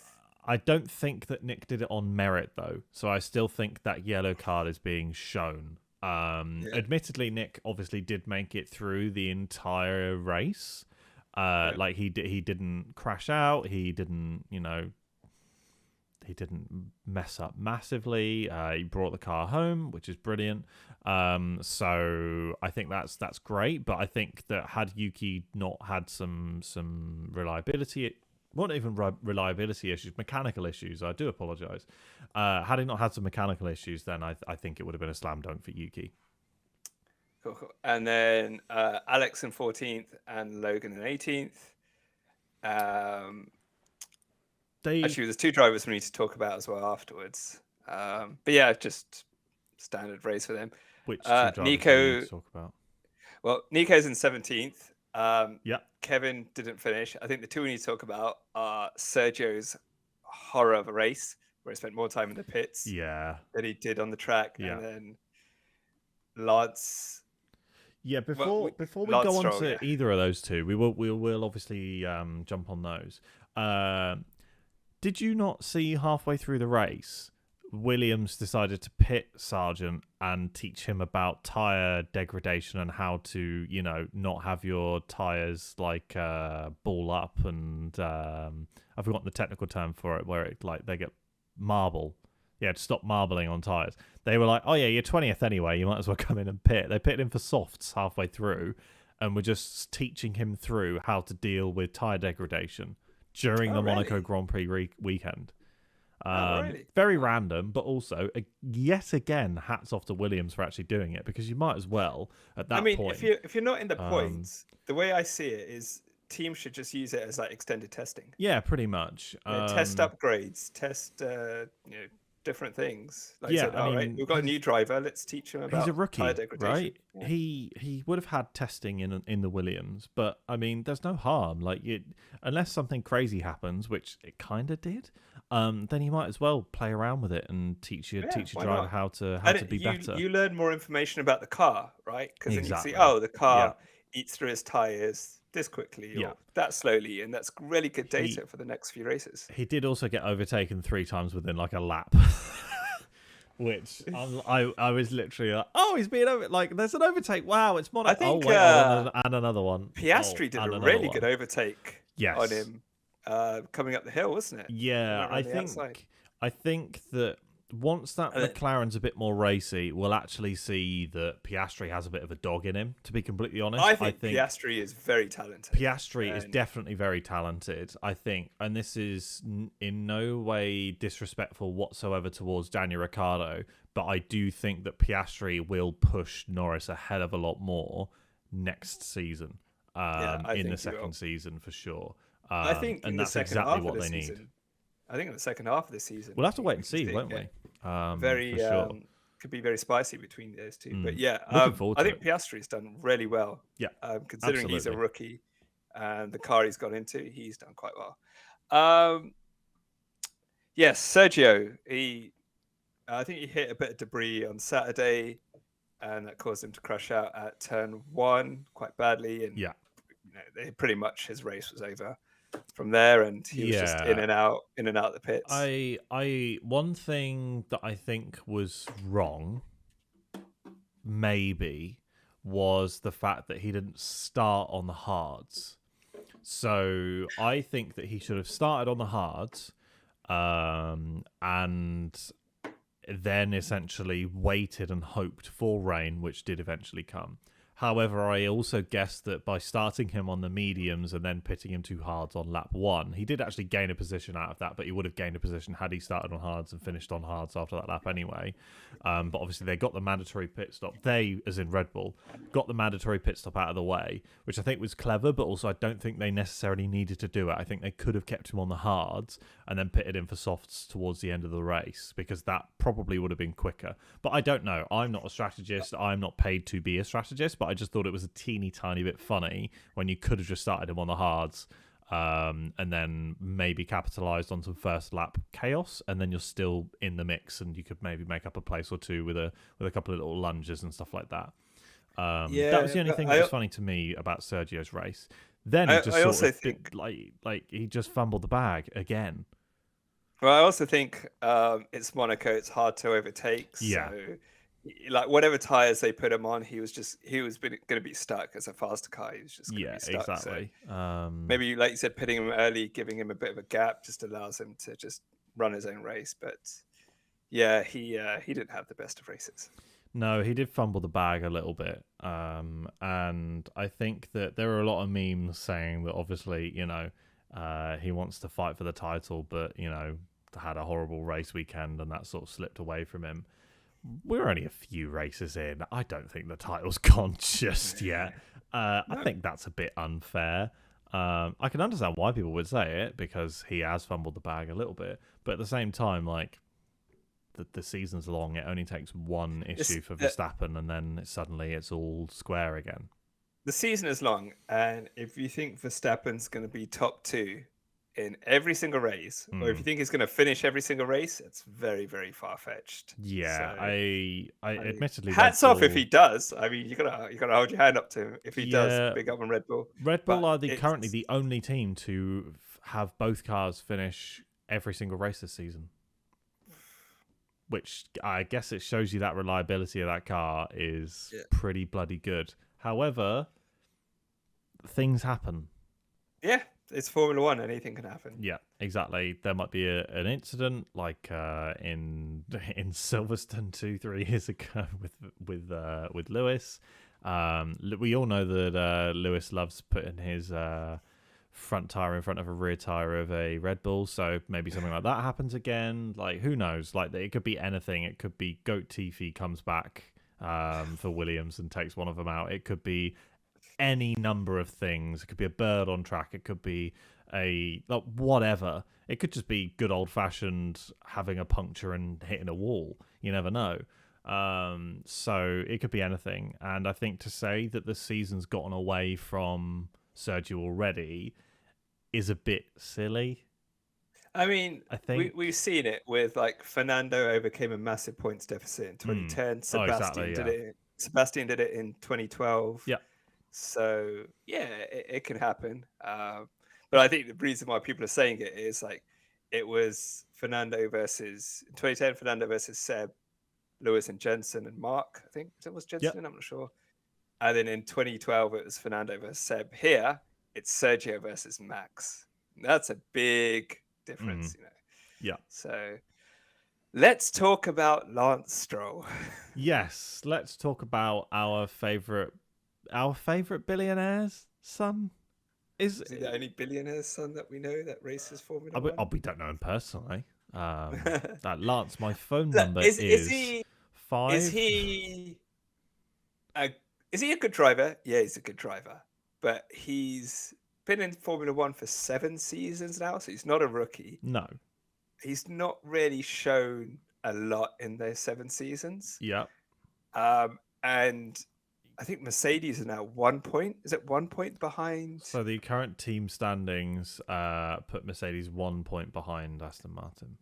I don't think that Nick did it on merit, though. So I still think that yellow card is being shown. Admittedly, Nick obviously did make it through the entire race. Like he didn't crash out. He didn't, he didn't mess up massively. He brought the car home, which is brilliant. So I think that's great. But I think that had Yuki not had some reliability, not even reliability issues, mechanical issues. I do apologise. Had he not had some mechanical issues, then I think it would have been a slam dunk for Yuki. Cool. And then Alex in 14th and Logan in 18th. Actually, there's two drivers we need to talk about as well afterwards. But yeah, just standard race for them. Which two drivers Nico, do we need to talk about? Well, Nico's in 17th. Yeah. Kevin didn't finish. I think the two we need to talk about are Sergio's horror of a race, where he spent more time in the pits than he did on the track. Yeah. And then Lance. Yeah, before we go on to either of those two, we will obviously jump on those. Did you not see halfway through the race, Williams decided to pit Sargent and teach him about tyre degradation and how to, not have your tyres like ball up and I've forgotten the technical term for it, where it like they get marble. Yeah, to stop marbling on tyres. They were like, oh yeah, you're 20th anyway, you might as well come in and pit. They pitted him for softs halfway through and were just teaching him through how to deal with tyre degradation during the Monaco Grand Prix weekend. Really? Very random, but also, yet again, hats off to Williams for actually doing it, because you might as well at that point. if you're not in the points, the way I see it is teams should just use it as like extended testing. Yeah, pretty much. Test upgrades, test different things. Like you Yeah, said, I all right, mean, we've got a new driver. Let's teach him he's a about tire rookie, degradation. right? Yeah. He would have had testing in the Williams, but I mean, there's no harm. Like unless something crazy happens, which it kind of did, then you might as well play around with it and teach your Yeah, why driver not? how to And be better. you learn more information about the car, right? Because then you see, Exactly. oh, the Yeah. car eats through its tires this quickly Yeah. or that slowly, and that's really good He data for the next few races. he did also get overtaken 3 times within like a lap. Which I was literally like, oh, he's being over. Like, there's an overtake. Wow, it's I Monaco. Oh think wait, oh, and another one. Oh, Piastri did a and another really good one. overtake on Yes. him coming up the hill, wasn't it? He Yeah, went around the outside. I think that once that And then, McLaren's a bit more racy, we'll actually see that Piastri has a bit of a dog in him. To be completely honest, I I think think Piastri is very talented. Piastri is And definitely very talented, I think, and this is in no way disrespectful whatsoever towards Daniel Ricciardo, but I do think that Piastri will push Norris a hell of a lot more next season, yeah, I in the think he will. second season for sure. I think in And the that's second exactly half of what the they need. season, I think in the second half of the season, We'll have to wait we and can see, see it won't get we? For very sure. could be very spicy between those two. But yeah, Looking forward I to think it. Piastri's done really well. Yeah, Considering he's a absolutely. rookie and the car he's got into, he's done quite well. Yes, Sergio, I think he hit a bit of debris on Saturday, and that caused him to crash out at turn 1 quite badly. And Yeah. pretty much his race was over from there, and he was just in Yeah. and out the pits. One thing that I think was wrong, maybe, was the fact that he didn't start on the hards. So I think that he should have started on the hards, and then essentially waited and hoped for rain, which did eventually come. However, I also guessed that by starting him on the mediums and then pitting him to hards on lap 1, he did actually gain a position out of that, but he would have gained a position had he started on hards and finished on hards after that lap anyway. But obviously they got the mandatory pit stop. They, as in Red Bull, got the mandatory pit stop out of the way, which I think was clever, but also I don't think they necessarily needed to do it. I think they could have kept him on the hards and then pitted him for softs towards the end of the race, because that probably would have been quicker. But I don't know. I'm not a strategist. I'm not paid to be a strategist, but I just thought it was a teeny tiny bit funny when you could have just started him on the hards, and then maybe capitalized on some first lap chaos, and then you're still in the mix, and you could maybe make up a place or two with a couple of little lunges and stuff like that. That was the only thing that was funny to me about Sergio's race. Then he just I sort also of think, like he just fumbled the bag again. well, I also think it's Monaco. It's hard to overtake. Yeah. So, like whatever tires they put him on, he was going to be stuck as a faster car. He was just going to be stuck. Exactly. So maybe, like you said, pitting him early, giving him a bit of a gap, just allows him to just run his own race. But yeah, he didn't have the best of races. No, he did fumble the bag a little bit. And I think that there are a lot of memes saying that obviously, he wants to fight for the title, but, had a horrible race weekend and that sort of slipped away from him. We're only a few races in. I don't think the title's gone just yet. I think that's a bit unfair. I can understand why people would say it, because he has fumbled the bag a little bit. But at the same time, like, the season's long. It only takes one issue for Verstappen, and then suddenly it's all square again. The season is long, and if you think Verstappen's going to be top 2 in every single race, or if you think he's going to finish every single race, it's very, very far fetched. Yeah, so, I admittedly hats off if he does. I mean, you gotta hold your hand up to him if he does. Big up on Red Bull. Red Bull are currently the only team to have both cars finish every single race this season, which I guess it shows you that reliability of that car is pretty bloody good. However, things happen. Yeah. It's Formula One. Anything can happen. Yeah, exactly. There might be an incident like in Silverstone 2-3 years ago with Lewis. We all know that Lewis loves putting his front tire in front of a rear tire of a Red Bull. So maybe something like that happens again. Like, who knows? Like, it could be anything. It could be Goat Tiffy comes back for Williams and takes one of them out. It could be any number of things. It could be a bird on track. It could be a like, whatever. It could just be good old fashioned having a puncture and hitting a wall. You never know. So it could be anything. And I think to say that the season's gotten away from Sergio already is a bit silly. I mean, I think. we've seen it with like Fernando overcame a massive points deficit in 2010. Oh, exactly. Yeah. Sebastian did it in 2012. Yeah. So yeah, it can happen. But I think the reason why people are saying it is like it was Fernando versus in 2010, Fernando versus Seb, Lewis and Jensen and Mark. I think it was Jensen. Yep. I'm not sure. And then in 2012, it was Fernando versus Seb. Here, it's Sergio versus Max. That's a big difference, you know. Yeah. So let's talk about Lance Stroll. Yes, let's talk about our favorite billionaire's son. Is he the only billionaire's son that we know that races Formula One? We don't know him personally. That Lance, my phone Look, number is is he 5. is he a good driver? Yeah, he's a good driver, but he's been in Formula One for 7 seasons now, so he's not a rookie. No, he's not really shown a lot in those 7 seasons. Yeah. And I think Mercedes are now 1 point. Is it 1 point behind? So the current team standings put Mercedes 1 point behind Aston Martin.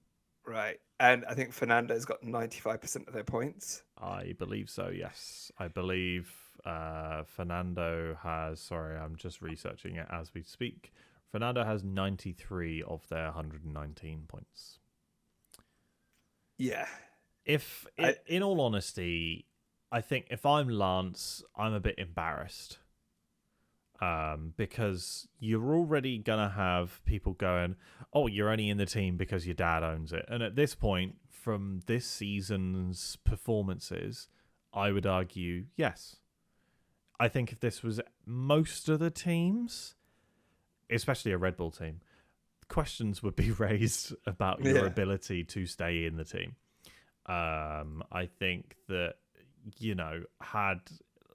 Right. And I think Fernando's got 95% of their points. I believe so, yes. I believe Fernando has... Sorry, I'm just researching it as we speak. Fernando has 93 of their 119 points. Yeah. In all honesty, I think if I'm Lance, I'm a bit embarrassed. Because you're already going to have people going, oh, you're only in the team because your dad owns it. And at this point, from this season's performances, I would argue, yes. I think if this was most of the teams, especially a Red Bull team, questions would be raised about your ability to stay in the team. I think that, you know, had...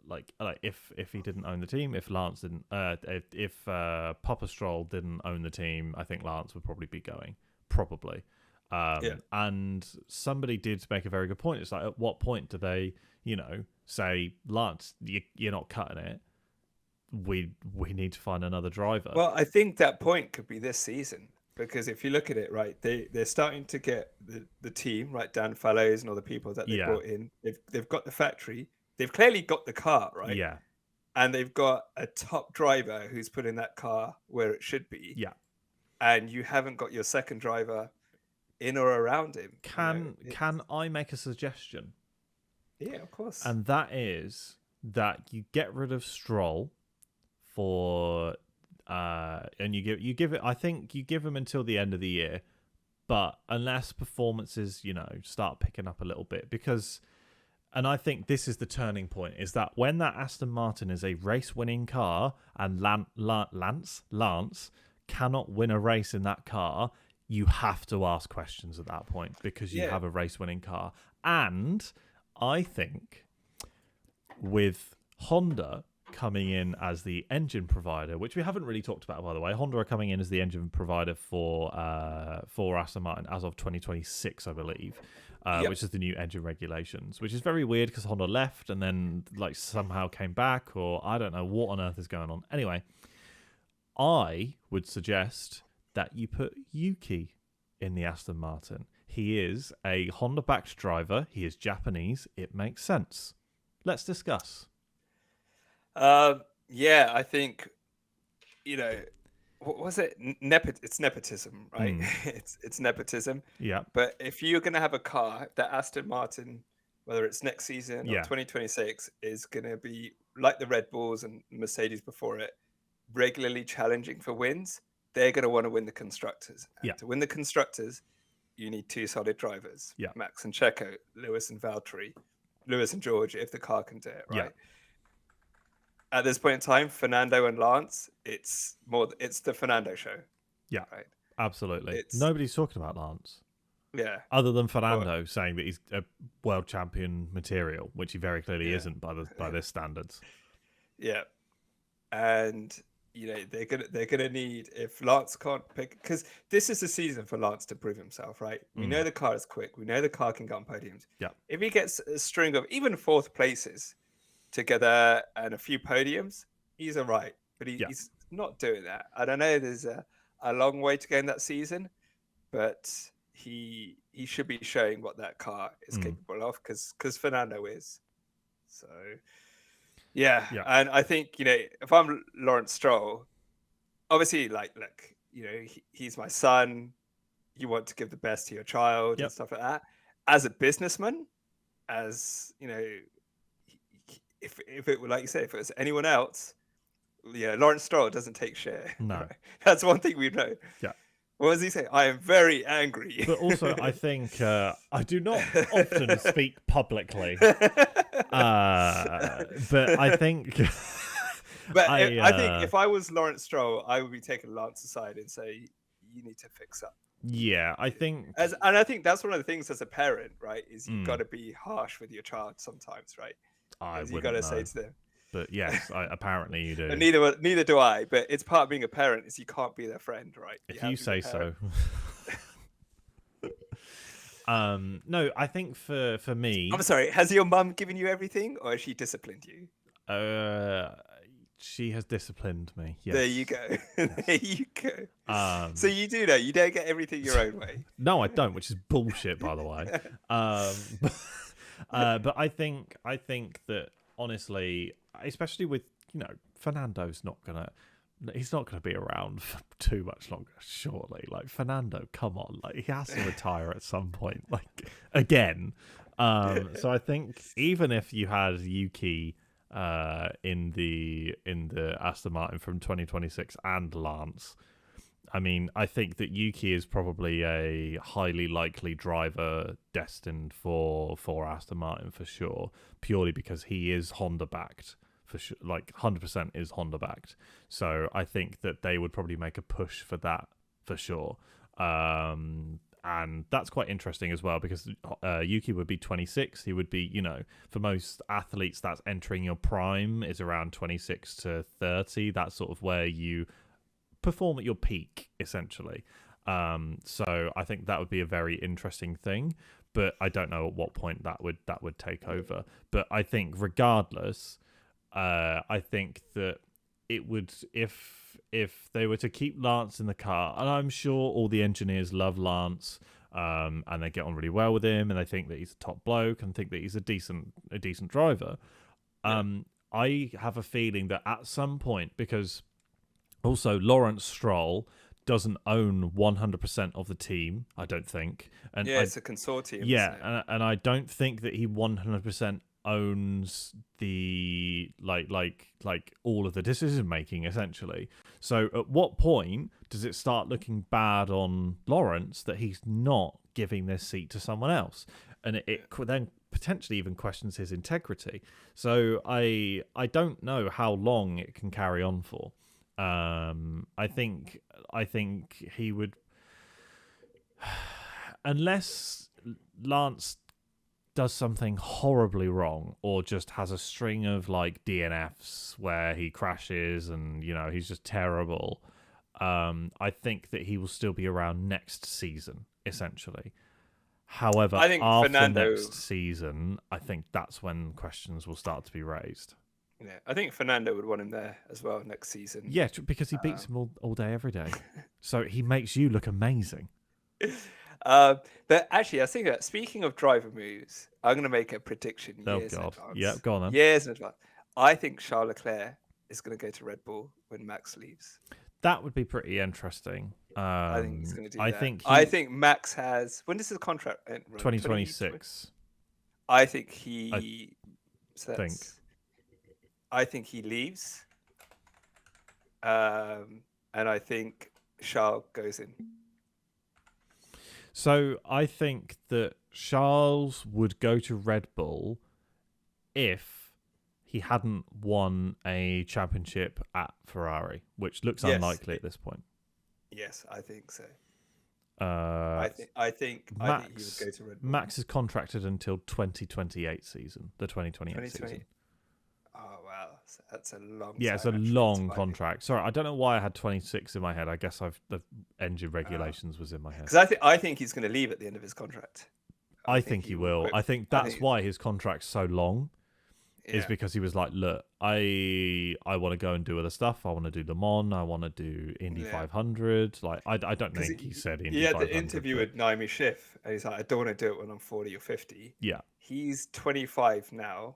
Like if he didn't own the team, if Lance didn't, if Papa Stroll didn't own the team, I think Lance would probably be going, probably. And somebody did make a very good point. It's like, at what point do they, you know, say, Lance, you're not cutting it. We need to find another driver. Well, I think that point could be this season, because if you look at it, right, they're starting to get the team, right, Dan Fallows and all the people that they brought in. They've got the factory. They've clearly got the car, right? Yeah. And they've got a top driver who's putting that car where it should be. Yeah. And you haven't got your second driver in or around him. Can I make a suggestion? Yeah, of course. And that is that you get rid of Stroll for and you give it, I think you give him until the end of the year, but unless performances, you know, start picking up a little bit, because... And I think this is the turning point, is that when that Aston Martin is a race-winning car and Lance cannot win a race in that car, you have to ask questions at that point, because you have a race-winning car. And I think with Honda coming in as the engine provider, which we haven't really talked about, by the way, Honda are coming in as the engine provider for Aston Martin as of 2026, I believe. Which is the new engine regulations, which is very weird because Honda left and then like somehow came back, or I don't know what on earth is going on. Anyway, I would suggest that you put Yuki in the Aston Martin. He is a Honda-backed driver. He is Japanese. It makes sense. Let's discuss. Yeah, I think, you know, what was it? It's nepotism, right? It's nepotism. Yeah. But if you're going to have a car that Aston Martin, whether it's next season or 2026, is going to be like the Red Bulls and Mercedes before it, regularly challenging for wins, they're going to want to win the constructors. And to win the constructors, you need 2 solid drivers. Yeah. Max and Checo, Lewis and Valtteri, Lewis and George, if the car can do it, right? Yeah. At this point in time, Fernando and Lance, it's the Fernando show. Yeah, right. Absolutely. Nobody's talking about Lance. Yeah. Other than Fernando saying that he's a world champion material, which he very clearly isn't by this standards. Yeah. And they're gonna need, if Lance can't pick, because this is the season for Lance to prove himself, right? We know the car is quick. We know the car can get on podiums. Yeah. If he gets a string of even fourth places together and a few podiums, he's all right. But he's not doing that. I don't know. There's a long way to go in that season, but he should be showing what that car is capable of, because Fernando is. So yeah, and I think if I'm Lawrence Stroll, obviously, like, look, he's my son. You want to give the best to your child and stuff like that. As a businessman, as if it were, like you said, if it was anyone else, Lawrence Stroll doesn't take share. No, right? That's one thing we know. Yeah. What does he say? I am very angry. But also, I think I do not often speak publicly, but I think. But I think if I was Lawrence Stroll, I would be taking Lance aside and say, you need to fix up. Yeah, I think. And I think that's one of the things as a parent, right? Is you've got to be harsh with your child sometimes, right? You got to say to them. But yes, apparently you do. And neither do I. But it's part of being a parent is you can't be their friend, right? If you say so. No, I think for me. I'm sorry. Has your mum given you everything, or has she disciplined you? She has disciplined me. Yes. There you go. There you go. So you do know you don't get everything your own way. No, I don't, which is bullshit, by the way. But I think that honestly, especially with Fernando's he's not gonna be around for too much longer. Surely, like Fernando, come on, like he has to retire at some point, like again. So I think even if you had Yuki in the Aston Martin from 2026 and Lance, I mean, I think that Yuki is probably a highly likely driver destined for Aston Martin for sure, purely because he is Honda backed for sure, like 100% is Honda backed. So I think that they would probably make a push for that for sure. And that's quite interesting as well, because Yuki would be 26. He would be, for most athletes, that's entering your prime is around 26 to 30. That's sort of where you perform at your peak, essentially. So I think that would be a very interesting thing, but I don't know at what point that would take over. But I think regardless, I think that it would, if they were to keep Lance in the car, and I'm sure all the engineers love Lance, and they get on really well with him, and they think that he's a top bloke and think that he's a decent driver. I have a feeling that at some point, because also Lawrence Stroll doesn't own 100% of the team, I don't think. And it's a consortium. Yeah, and I don't think that he 100% owns the like all of the decision making, essentially. So at what point does it start looking bad on Lawrence that he's not giving this seat to someone else, and it then potentially even questions his integrity? So I don't know how long it can carry on for. I think he would, unless Lance does something horribly wrong or just has a string of like DNFs where he crashes and he's just terrible. I think that he will still be around next season, essentially. However, I think after Fernando... next season, I think that's when questions will start to be raised. Yeah, I think Fernando would want him there as well next season. Yeah, because he beats him all day, every day. So he makes you look amazing. But actually, I was thinking, speaking of driver moves, I'm going to make a prediction years in advance. Yeah, go on then. Years in advance. I think Charles Leclerc is going to go to Red Bull when Max leaves. That would be pretty interesting. I think he's going to do that. I think Max has... When does his contract end? 2026. I think he... I think he leaves. And I think Charles goes in. So I think that Charles would go to Red Bull if he hadn't won a championship at Ferrari, which looks unlikely at this point. Yes, I think so. I think he would go to Red Bull. Max is contracted until 2028 season, the 2028 season. Oh wow! That's a long Yeah, time. it's a Actually, long contract. Sorry, I don't know why I had 26 in my head. I guess the engine regulations was in my head. Because I think he's going to leave at the end of his contract. I think he will. quit. I think that's why his contract's so long. Is Yeah. because he was like, look, I want to go and do other stuff. I want to do Le Mans. I want to do Indy 500. Like, I don't think he said Indy 500. He had the interview with Naomi Schiff, and he's like, I don't want to do it when I'm 40 or 50. Yeah. He's 25 now,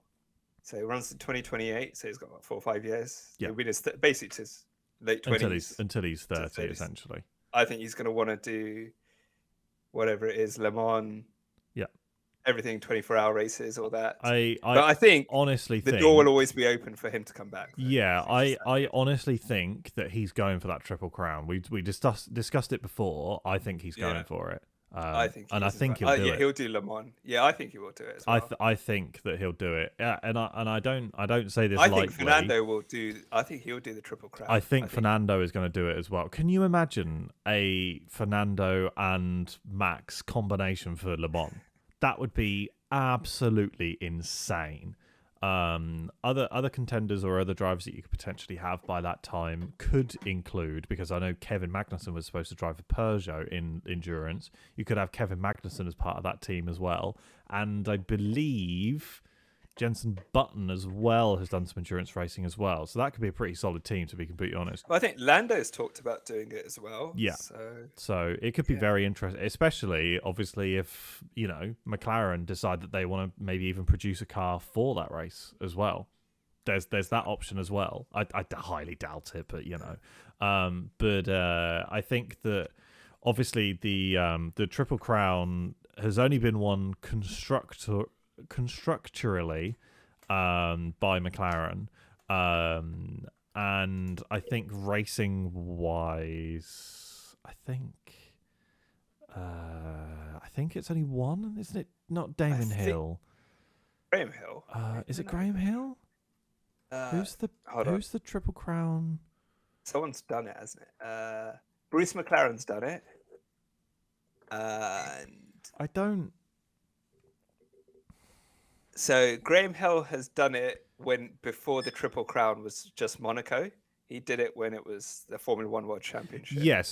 so he runs to 2028. So he's got about 4 or 5 years. Yeah. He'll be basically to his late 20s until he's 30, essentially. I think he's going to want to do whatever it is, Le Mans. Yeah. Everything 24-hour races, all that. But I think honestly the door will always be open for him to come back. Though, yeah, I honestly think that he's going for that Triple Crown. We discussed it before. I think he's going for it. I think, and I think he'll do it. He'll do Le Mans. Yeah, I think he will do it as well. I think that he'll do it. Yeah, and I don't say this. I think Fernando will do. I think he'll do the Triple Crown. I think Fernando is going to do it as well. Can you imagine a Fernando and Max combination for Le Mans? That would be absolutely insane. Other contenders or other drivers that you could potentially have by that time could include, because I know Kevin Magnussen was supposed to drive a Peugeot in endurance. You could have Kevin Magnussen as part of that team as well, and I believe Jenson Button as well has done some endurance racing as well. So that could be a pretty solid team, to be completely honest. Well, I think Lando's talked about doing it as well. Yeah. So it could be very interesting, especially obviously if, McLaren decide that they want to maybe even produce a car for that race as well. There's that option as well. I highly doubt it, but I think that obviously the Triple Crown has only been won constructurally by McLaren, and I think racing wise, I think it's only one, isn't it? Not Damon Hill. Graham Hill. Is it Graham Hill? Who's the Triple Crown? Someone's done it, hasn't it? Bruce McLaren's done it. And I don't. So Graham Hill has done it before the Triple Crown was just Monaco. He did it when it was the Formula One World Championship. Yeah. I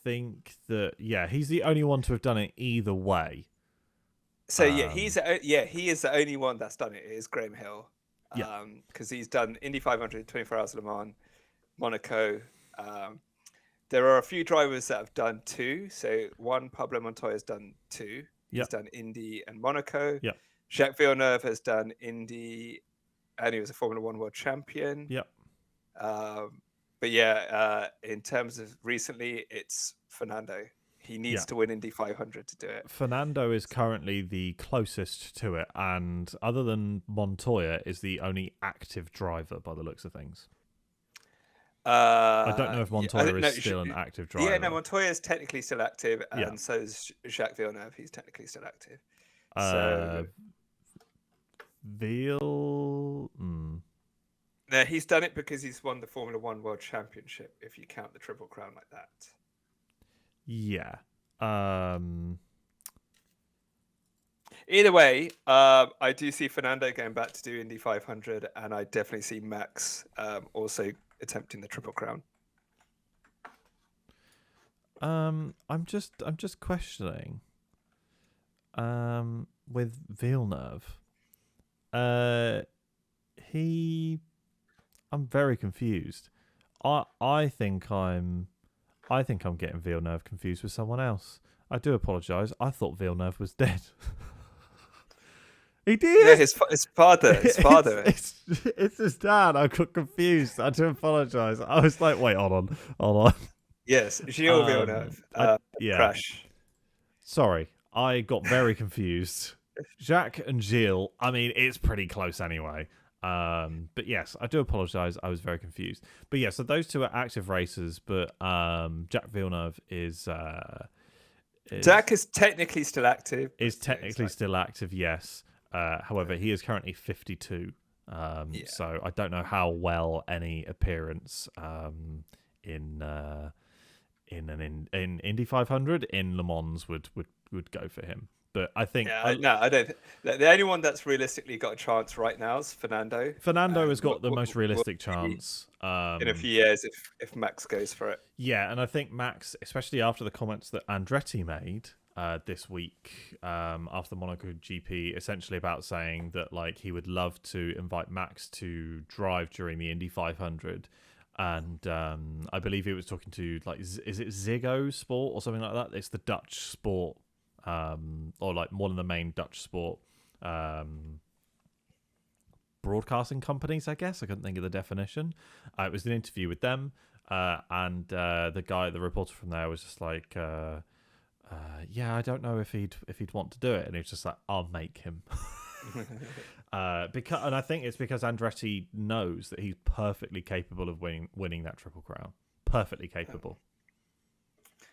think that he's the only one to have done it either way. So he is the only one that's done it. It is Graham Hill. Because he's done Indy 500, 24 Hours of Le Mans, Monaco. There are a few drivers that have done 2. So Pablo Montoya has done 2. He's done Indy and Monaco. Yeah. Jacques Villeneuve has done Indy, and he was a Formula One World Champion. Yeah. In terms of recently, it's Fernando. He needs to win Indy 500 to do it. Fernando is currently the closest to it, and other than Montoya, is the only active driver by the looks of things. I don't know if Montoya is still an active driver. Yeah, no, Montoya is technically still active, and so is Jacques Villeneuve. He's technically still active. No, he's done it because he's won the Formula One World Championship, if you count the Triple Crown like that. Yeah. Either way, I do see Fernando going back to do Indy 500, and I definitely see Max also attempting the Triple Crown. I'm just questioning. With Villeneuve, I'm very confused. I think I'm getting Villeneuve confused with someone else. I do apologise. I thought Villeneuve was dead. He did. Yeah, his father. His father. It's his dad. I got confused. I do apologise. I was like, wait, hold on. Yes, Gilles Villeneuve. Crash. Sorry, I got very confused. Jacques and Gilles. I mean, it's pretty close anyway. But yes, I do apologise. I was very confused. But yeah, so those two are active racers, but Jacques Villeneuve is Jacques is technically still active. Still active, yes. However, he is currently 52. So I don't know how well any appearance in Indy 500 in Le Mans would go for him. But I think Yeah, no, I don't. The only one that's realistically got a chance right now is Fernando, Fernando and has got the most we'll realistic see chance. in a few years if Max goes for it. Yeah, and I think Max, especially after the comments that Andretti made this week after the Monaco GP, essentially about saying that like he would love to invite Max to drive during the Indy 500, and I believe he was talking to like is it Ziggo Sport or something like that? It's the Dutch sport, or like one of the main Dutch sport broadcasting companies, I guess. I couldn't think of the definition. It was an interview with them, and the reporter from there was just like, "Yeah, I don't know if he'd want to do it," and he was just like, "I'll make him." And I think it's because Andretti knows that he's perfectly capable of winning that Triple Crown. Perfectly capable.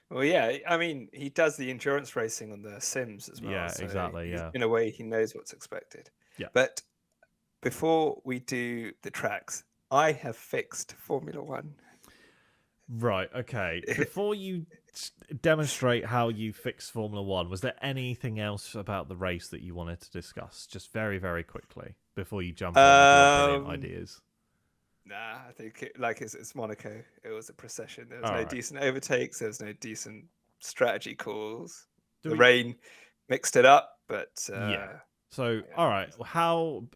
Well, yeah, I mean, he does the endurance racing on the sims as well. Yeah, so exactly. Yeah, in a way, he knows what's expected. yeah. But before we do the tracks, I have fixed Formula One. Right. Okay. Before you demonstrate how you fix Formula One, was there anything else about the race that you wanted to discuss? Just very, very quickly before you jump on with your brilliant ideas. Nah, I think it's Monaco. It was a procession. There was All no right. decent overtakes. There was no decent strategy calls. Do The we- rain mixed it up, but Yeah. So, all right. How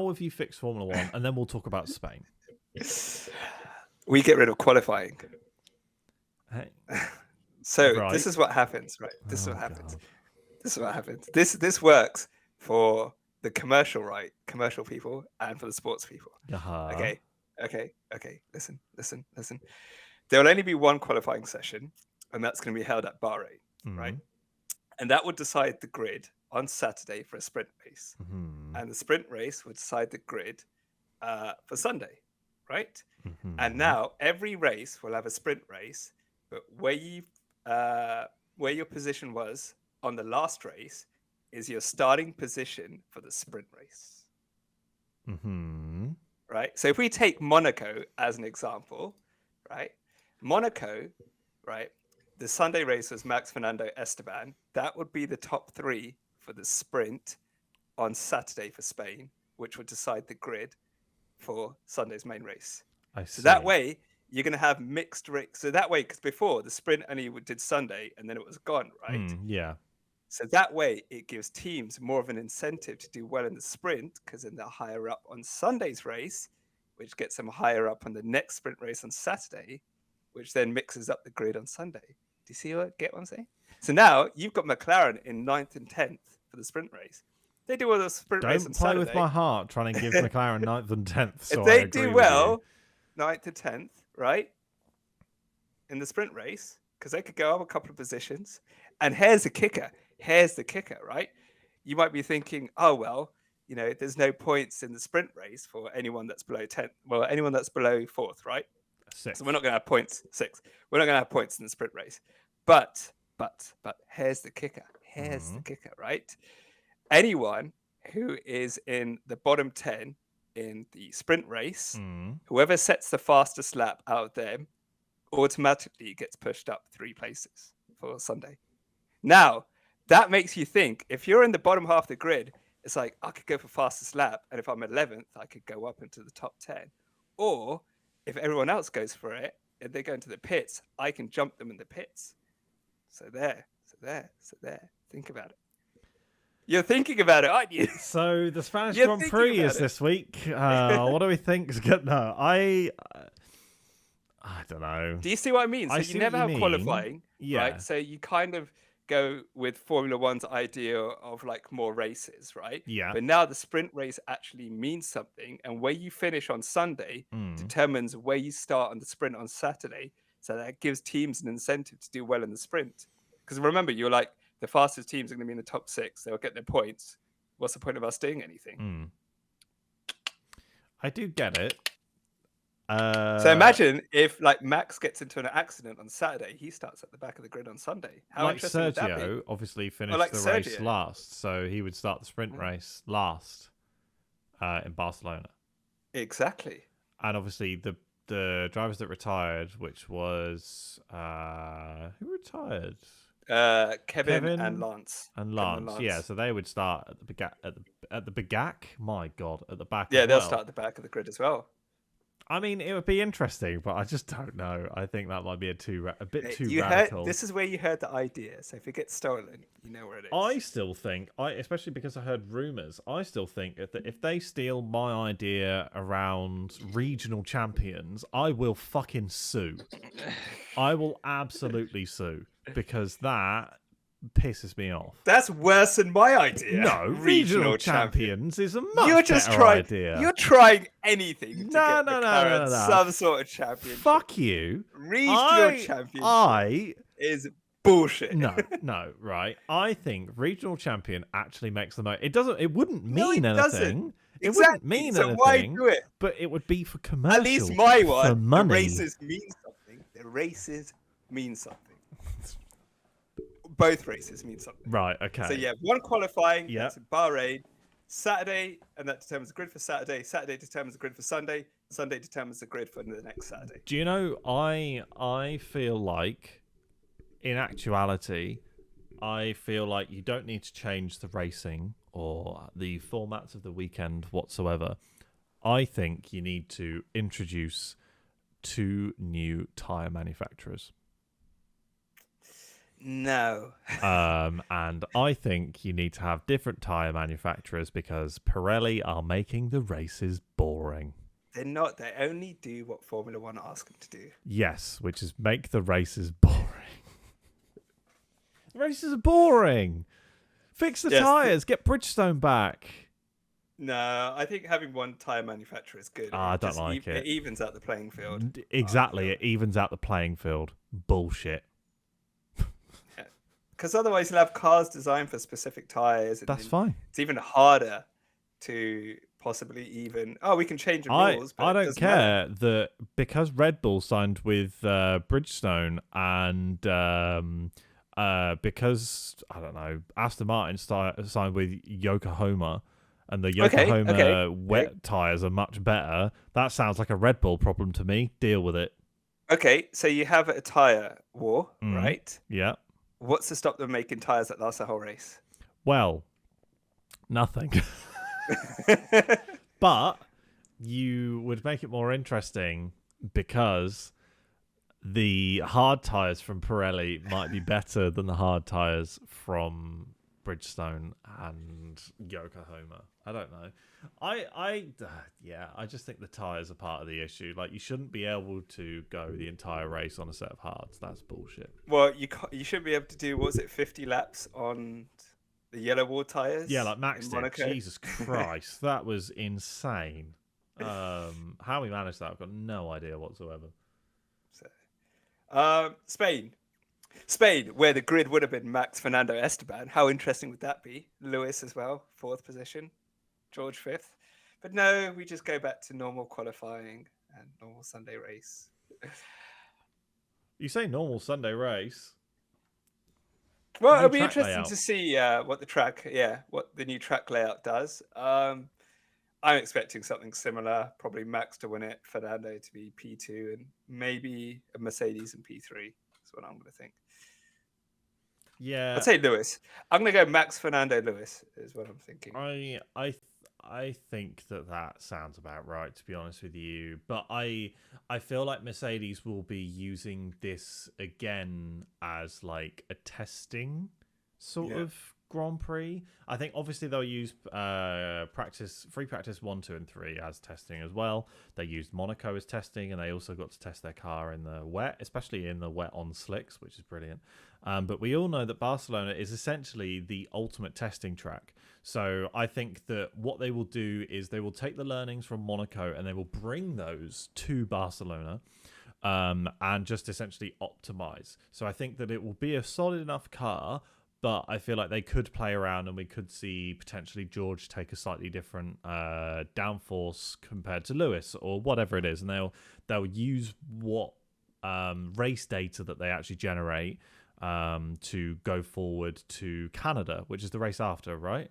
have you fixed Formula One? And then we'll talk about Spain. we get rid of qualifying. Hey. So Right. this is what happens, right? This is Oh, what happens. God. This is what happens. This works for the commercial people, and for the sports people. Uh-huh. Okay. Listen. There will only be one qualifying session, and that's going to be held at Bahrain, right? And that would decide the grid on Saturday for a sprint race, and the sprint race would decide the grid for Sunday, right? And now every race will have a sprint race, but where your position was on the last race is your starting position for the sprint race. Right? So if we take Monaco as an example, right? Monaco, right? The Sunday race was Max, Fernando, Esteban. That would be the top three for the sprint on Saturday for Spain, which would decide the grid for Sunday's main race. So that way, you're going to have mixed race. So that way, because before the sprint only did Sunday and then it was gone, right? Yeah. So that way, it gives teams more of an incentive to do well in the sprint, because then they're higher up on Sunday's race, which gets them higher up on the next sprint race on Saturday, which then mixes up the grid on Sunday. Do you see get what I'm saying? So now you've got McLaren in 9th and 10th for the sprint race. They do all the sprint race on Saturday. Don't play with my heart trying to give McLaren 9th and 10th. So if they do well, 9th to 10th, right, in the sprint race, because they could go up a couple of positions. And here's the kicker, right? You might be thinking, oh, well, there's no points in the sprint race for anyone that's below 10th. Well, anyone that's below 4th, right? 6th. So we're not going to have points. 6th. We're not going to have points in the sprint race. But here's the kicker. The kicker, right? Anyone who is in the bottom 10 in the sprint race, whoever sets the fastest lap out of them automatically gets pushed up 3 places for Sunday. Now, that makes you think, if you're in the bottom half of the grid, it's like, I could go for fastest lap, and if I'm 11th, I could go up into the top 10. Or if everyone else goes for it, and they go into the pits, I can jump them in the pits. So there. Think about it. You're thinking about it, aren't you? So the Spanish Grand Prix is this week. What do we think is good? No, I don't know. Do you see what I mean? So you never have qualifying, right? So you kind of go with Formula One's idea of like more races, right? Yeah. But now the sprint race actually means something, and where you finish on Sunday determines where you start on the sprint on Saturday. So that gives teams an incentive to do well in the sprint. Because remember, you're like, the fastest teams are going to be in the top 6. They'll get their points. What's the point of us doing anything? I do get it. So imagine if like Max gets into an accident on Saturday, he starts at the back of the grid on Sunday. How interesting would that be? Sergio obviously finished the race last, so he would start the sprint race last in Barcelona. Exactly. And obviously the drivers that retired, which was who retired? Kevin and Kevin Lance. and Kevin and Lance. Yeah, Lance. so they would start at the Begac. My God, at the back as Yeah, they'll well. start at the back of the grid as well. I mean, it would be interesting, but I just don't know. I think that might be a bit too You heard radical. this is where you heard the idea. So if it gets stolen, you know where it I is. still think, especially because I heard rumors, I still think that if they steal my idea around regional champions, I will fucking sue. I will absolutely sue because that pisses me off. That's worse than my idea. No, regional champions is a much better idea. You're trying anything to No, get no, McLaren no. some sort of championship. Fuck you. Regional championship is bullshit. No, right. I think regional champion actually makes the most. It wouldn't mean anything. Doesn't. It Exactly. wouldn't mean so anything. Why do it? But it would be for commercial. At least my one, for money. the races mean something. The races mean something. Both races mean something. Right, okay. So yeah, one qualifying, Yeah. that's Bahrain, Saturday, and that determines the grid for Saturday. Saturday determines the grid for Sunday. Sunday determines the grid for the next Saturday. Do you know, I feel like, in actuality, I feel like you don't need to change the racing or the formats of the weekend whatsoever. I think you need to introduce 2 new tyre manufacturers. No. And I think you need to have different tyre manufacturers because Pirelli are making the races boring. They're not. They only do what Formula One ask them to do. Yes, which is make the races boring. The races are boring. Fix the tyres. Get Bridgestone back. No, I think having one tyre manufacturer is good. I don't like it. It evens out the playing field. Exactly. It evens out the playing field. Bullshit. Because otherwise you'll have cars designed for specific tyres. That's fine. It's even harder to possibly even... Oh, we can change the rules, but I don't care that because Red Bull signed with Bridgestone and because, I don't know, Aston Martin signed with Yokohama and the Yokohama wet tyres are much better, that sounds like a Red Bull problem to me. Deal with it. Okay, so you have a tyre war, right? Yeah. What's to stop them making tyres that last the whole race? Well, nothing. But you would make it more interesting because the hard tyres from Pirelli might be better than the hard tyres from Bridgestone and Yokohama. I don't know. I just think the tyres are part of the issue. Like, you shouldn't be able to go the entire race on a set of hards. That's bullshit. Well, you should be able to do, what was it, 50 laps on the yellow wall tyres? Yeah, like Max did. Jesus Christ, that was insane. How we managed that, I've got no idea whatsoever. Spain, where the grid would have been Max, Fernando, Esteban. How interesting would that be? Lewis as well, 4th position. George 5th. But no, we just go back to normal qualifying and normal Sunday race. You say normal Sunday race? Well, it'll be interesting to see what the new track layout does. I'm expecting something similar. Probably Max to win it, Fernando to be P2, and maybe a Mercedes in P3. That's what I'm going to think. Yeah, I'd say Lewis. I'm going to go Max, Fernando, Lewis is what I'm thinking. I think that sounds about right, to be honest with you. But I feel like Mercedes will be using this again as like a testing sort of Grand Prix. I think obviously they'll use free practice 1, 2, and 3 as testing as well. They used Monaco as testing, and they also got to test their car in the wet, especially in the wet on slicks, which is brilliant. But we all know that Barcelona is essentially the ultimate testing track. So I think that what they will do is they will take the learnings from Monaco and they will bring those to Barcelona and just essentially optimize. So I think that it will be a solid enough car, but I feel like they could play around and we could see potentially George take a slightly different downforce compared to Lewis or whatever it is. And they'll use what race data that they actually generate to go forward to Canada, which is the race after, right?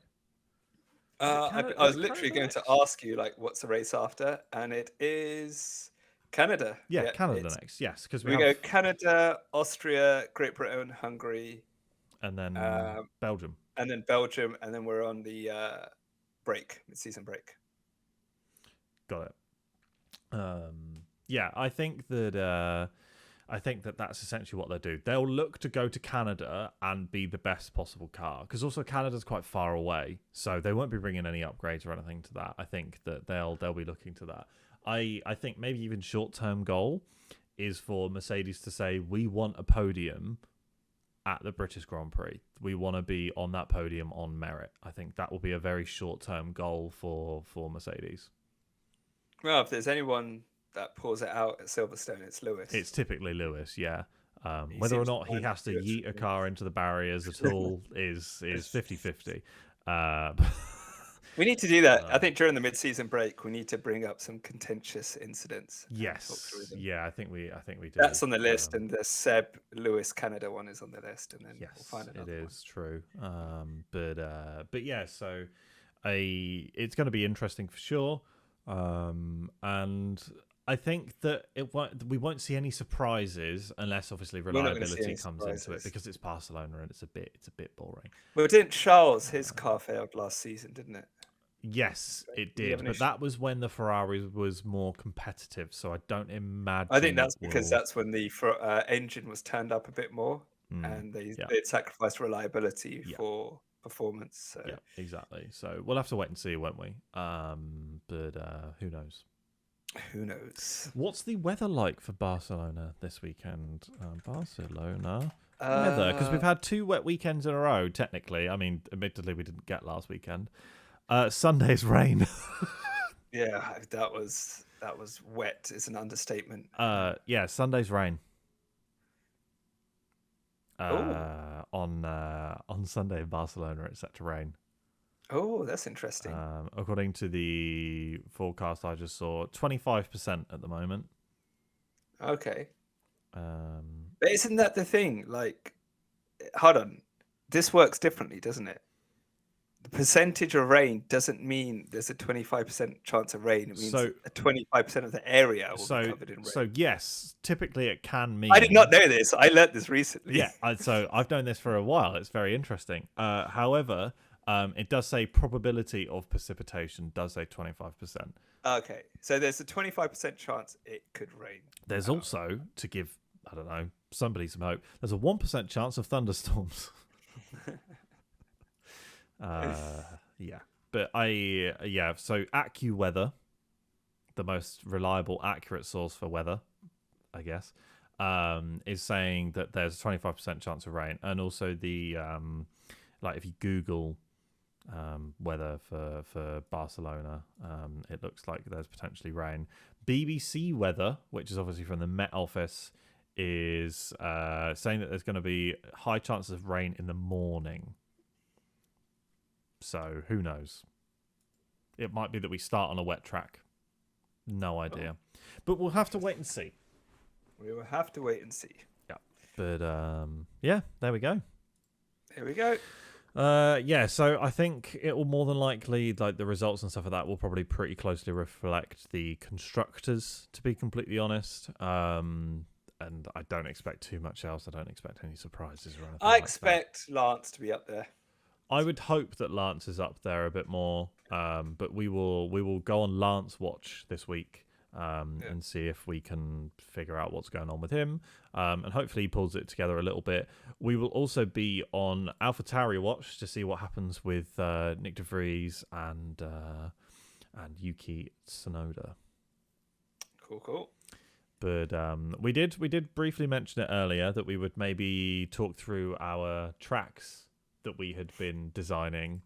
I was literally going to ask you, like, what's the race after? And it is Canada. Yeah, Canada next. Yes, because we go Canada, Austria, Great Britain, Hungary, and then Belgium. and then Belgium, and then we're on the mid-season break. Got it. Yeah, I think that that's essentially what they'll do. They'll look to go to Canada and be the best possible car, because also Canada's quite far away, so they won't be bringing any upgrades or anything to that. I think that they'll be looking to that. I think maybe even short-term goal is for Mercedes to say, we want a podium at the British Grand Prix. We want to be on that podium on merit. I think that will be a very short-term goal for Mercedes. Well, if there's anyone that pulls it out at Silverstone, it's Lewis. It's typically Lewis, yeah. Whether or not he has to yeet a car into the barriers at all is 50-50. We need to do that. I think during the mid-season break, we need to bring up some contentious incidents. Yes, yeah, I think we do. That's on the list, and the Seb Lewis Canada one is on the list, and then yes, we'll find another it is true. But yeah, so it's going to be interesting for sure. And I think that we won't see any surprises unless obviously reliability comes into it, because it's Barcelona and it's a bit boring. Well, didn't Charles, his car failed last season, didn't it? Yes, it did, but that was when the Ferrari was more competitive, so I don't imagine. I think that's because that's when the engine was turned up a bit more, and they'd sacrificed reliability for performance. So. Yeah, exactly. So we'll have to wait and see, won't we? But who knows? Who knows? What's the weather like for Barcelona this weekend? Barcelona weather, because we've had 2 wet weekends in a row. Technically, I mean, admittedly, we didn't get last weekend. Sunday's rain. Yeah, that was wet. It's an understatement. Yeah, Sunday's rain. On Sunday in Barcelona, it's set to rain. Oh, that's interesting. According to the forecast I just saw, 25% at the moment. Okay. But isn't that the thing? Like, hold on. This works differently, doesn't it? The percentage of rain doesn't mean there's a 25% chance of rain. It means a 25% of the area will be covered in rain. So yes, typically it can mean. I did not know this. I learnt this recently. Yeah, so I've known this for a while. It's very interesting. However, it does say probability of precipitation does say 25%. Okay, so there's a 25% chance it could rain. There's also, to give, I don't know, somebody some hope, there's a 1% chance of thunderstorms. Yeah, but so AccuWeather, the most reliable, accurate source for weather, I guess, is saying that there's a 25% chance of rain, and also the like if you Google weather for Barcelona, it looks like there's potentially rain. BBC Weather, which is obviously from the Met Office, is saying that there's going to be high chances of rain in the morning. So who knows? It might be that we start on a wet track. No idea. But we'll have to wait and see. We will have to wait and see. Yeah. But yeah, there we go. There we go. Yeah, so I think it will more than likely, like the results and stuff like that, will probably pretty closely reflect the constructors, to be completely honest. And I don't expect too much else. I don't expect any surprises or anything. I expect Lance to be up there. I would hope that Lance is up there a bit more, but we will go on Lance watch this week and see if we can figure out what's going on with him, and hopefully he pulls it together a little bit. We will also be on AlphaTauri watch to see what happens with Nick De Vries and Yuki Tsunoda. Cool. But we did briefly mention it earlier that we would maybe talk through our tracks that we had been designing.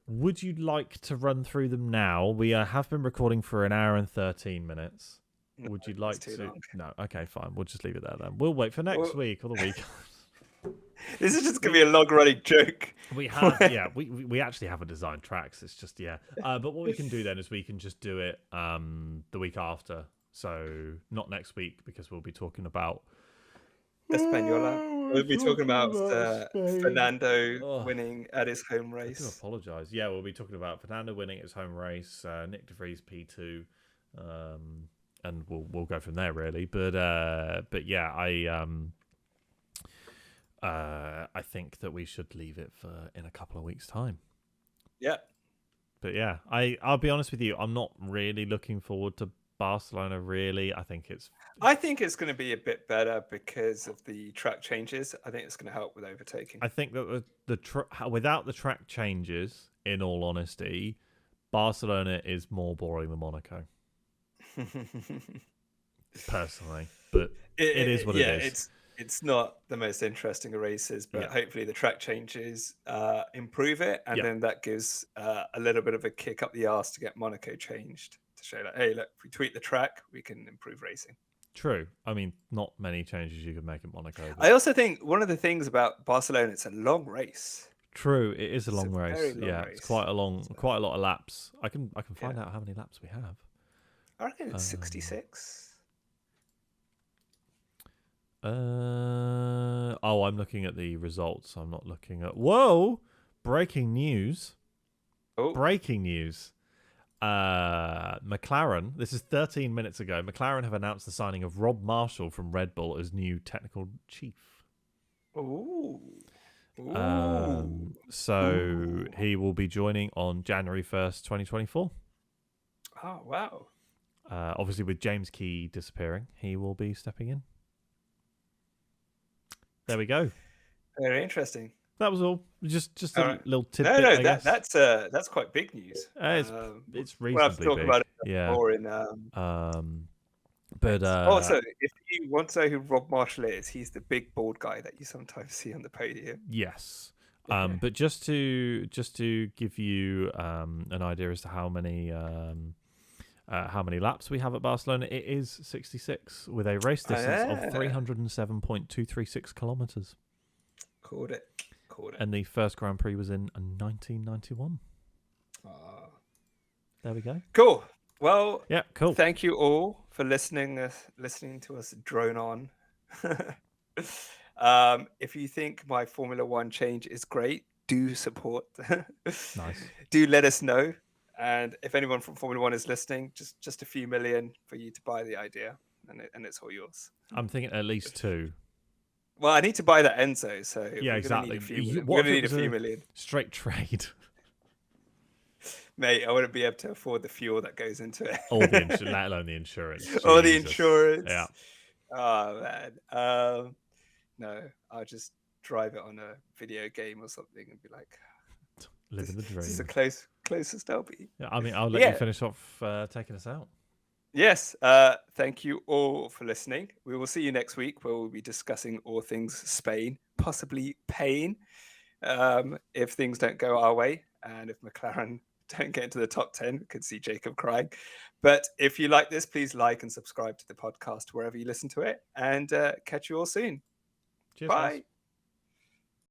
Would you like to run through them now? We have been recording for an hour and 13 minutes. No, would you like to? Long. No, okay, fine. We'll just leave it there then. We'll wait for next week or the week. This is just gonna be a long-running joke. We have, we actually haven't designed tracks. It's just But what we can do then is we can just do it the week after. So not next week, because we'll be talking about Española. We'll be talking about Fernando winning at his home race. I do apologise. Yeah, we'll be talking about Fernando winning his home race, Nick De Vries P2, and we'll go from there really. But yeah, I think that we should leave it for in a couple of weeks' time. Yeah. But yeah, I'll be honest with you. I'm not really looking forward to Barcelona. Really, I think it's going to be a bit better because of the track changes. I think it's going to help with overtaking. I think that without the track changes, in all honesty, Barcelona is more boring than Monaco. Personally, but it is what it is. It's not the most interesting of races, but hopefully the track changes improve it, and then that gives a little bit of a kick up the arse to get Monaco changed to show that, hey, look, if we tweak the track, we can improve racing. True. I mean, not many changes you could make at Monaco. But... I also think one of the things about Barcelona, it's a long race. True, it is a long race. Yeah, it's quite a lot of laps. I can find out how many laps we have. I reckon it's 66. I'm looking at the results. I'm not looking at. Whoa! Breaking news. Oh. Breaking news. McLaren. This is 13 minutes ago. McLaren have announced the signing of Rob Marshall from Red Bull as new technical chief. Ooh. So he will be joining on January 1st, 2024. Oh, wow. Obviously, with James Key disappearing, he will be stepping in. There we go. Very interesting. That was all. Just a little tidbit. No, that's quite big news. It's reasonably we'll have to talk big. about it yeah. more in. But also, if you want to know who Rob Marshall is, he's the big bald guy that you sometimes see on the podium. Yes. But just to give you an idea as to how many laps we have at Barcelona, it is 66 with a race distance of 307.236 kilometers. Called it. And the first Grand Prix was in 1991. There we go. Cool. Well, yeah, cool. Thank you all for listening to us drone on. If you think my Formula One change is great, do support. Nice. Do let us know. And if anyone from Formula One is listening, just a few million for you to buy the idea, and it's all yours. I'm thinking at least 2. Well, I need to buy that Enzo, so yeah, exactly. We're going to need a few million. Straight trade. Mate, I wouldn't be able to afford the fuel that goes into it. Or the let alone the insurance. Or the insurance. Yeah. Oh, man. No, I'll just drive it on a video game or something and be like, living the dream. This is the closest I'll be. Yeah, I mean, I'll let you finish off taking us out. Yes. Thank you all for listening. We will see you next week where we'll be discussing all things Spain, possibly pain, if things don't go our way. And if McLaren don't get into the top 10, we could see Jacob crying. But if you like this, please like and subscribe to the podcast wherever you listen to it. And catch you all soon. Cheers, bye. Guys.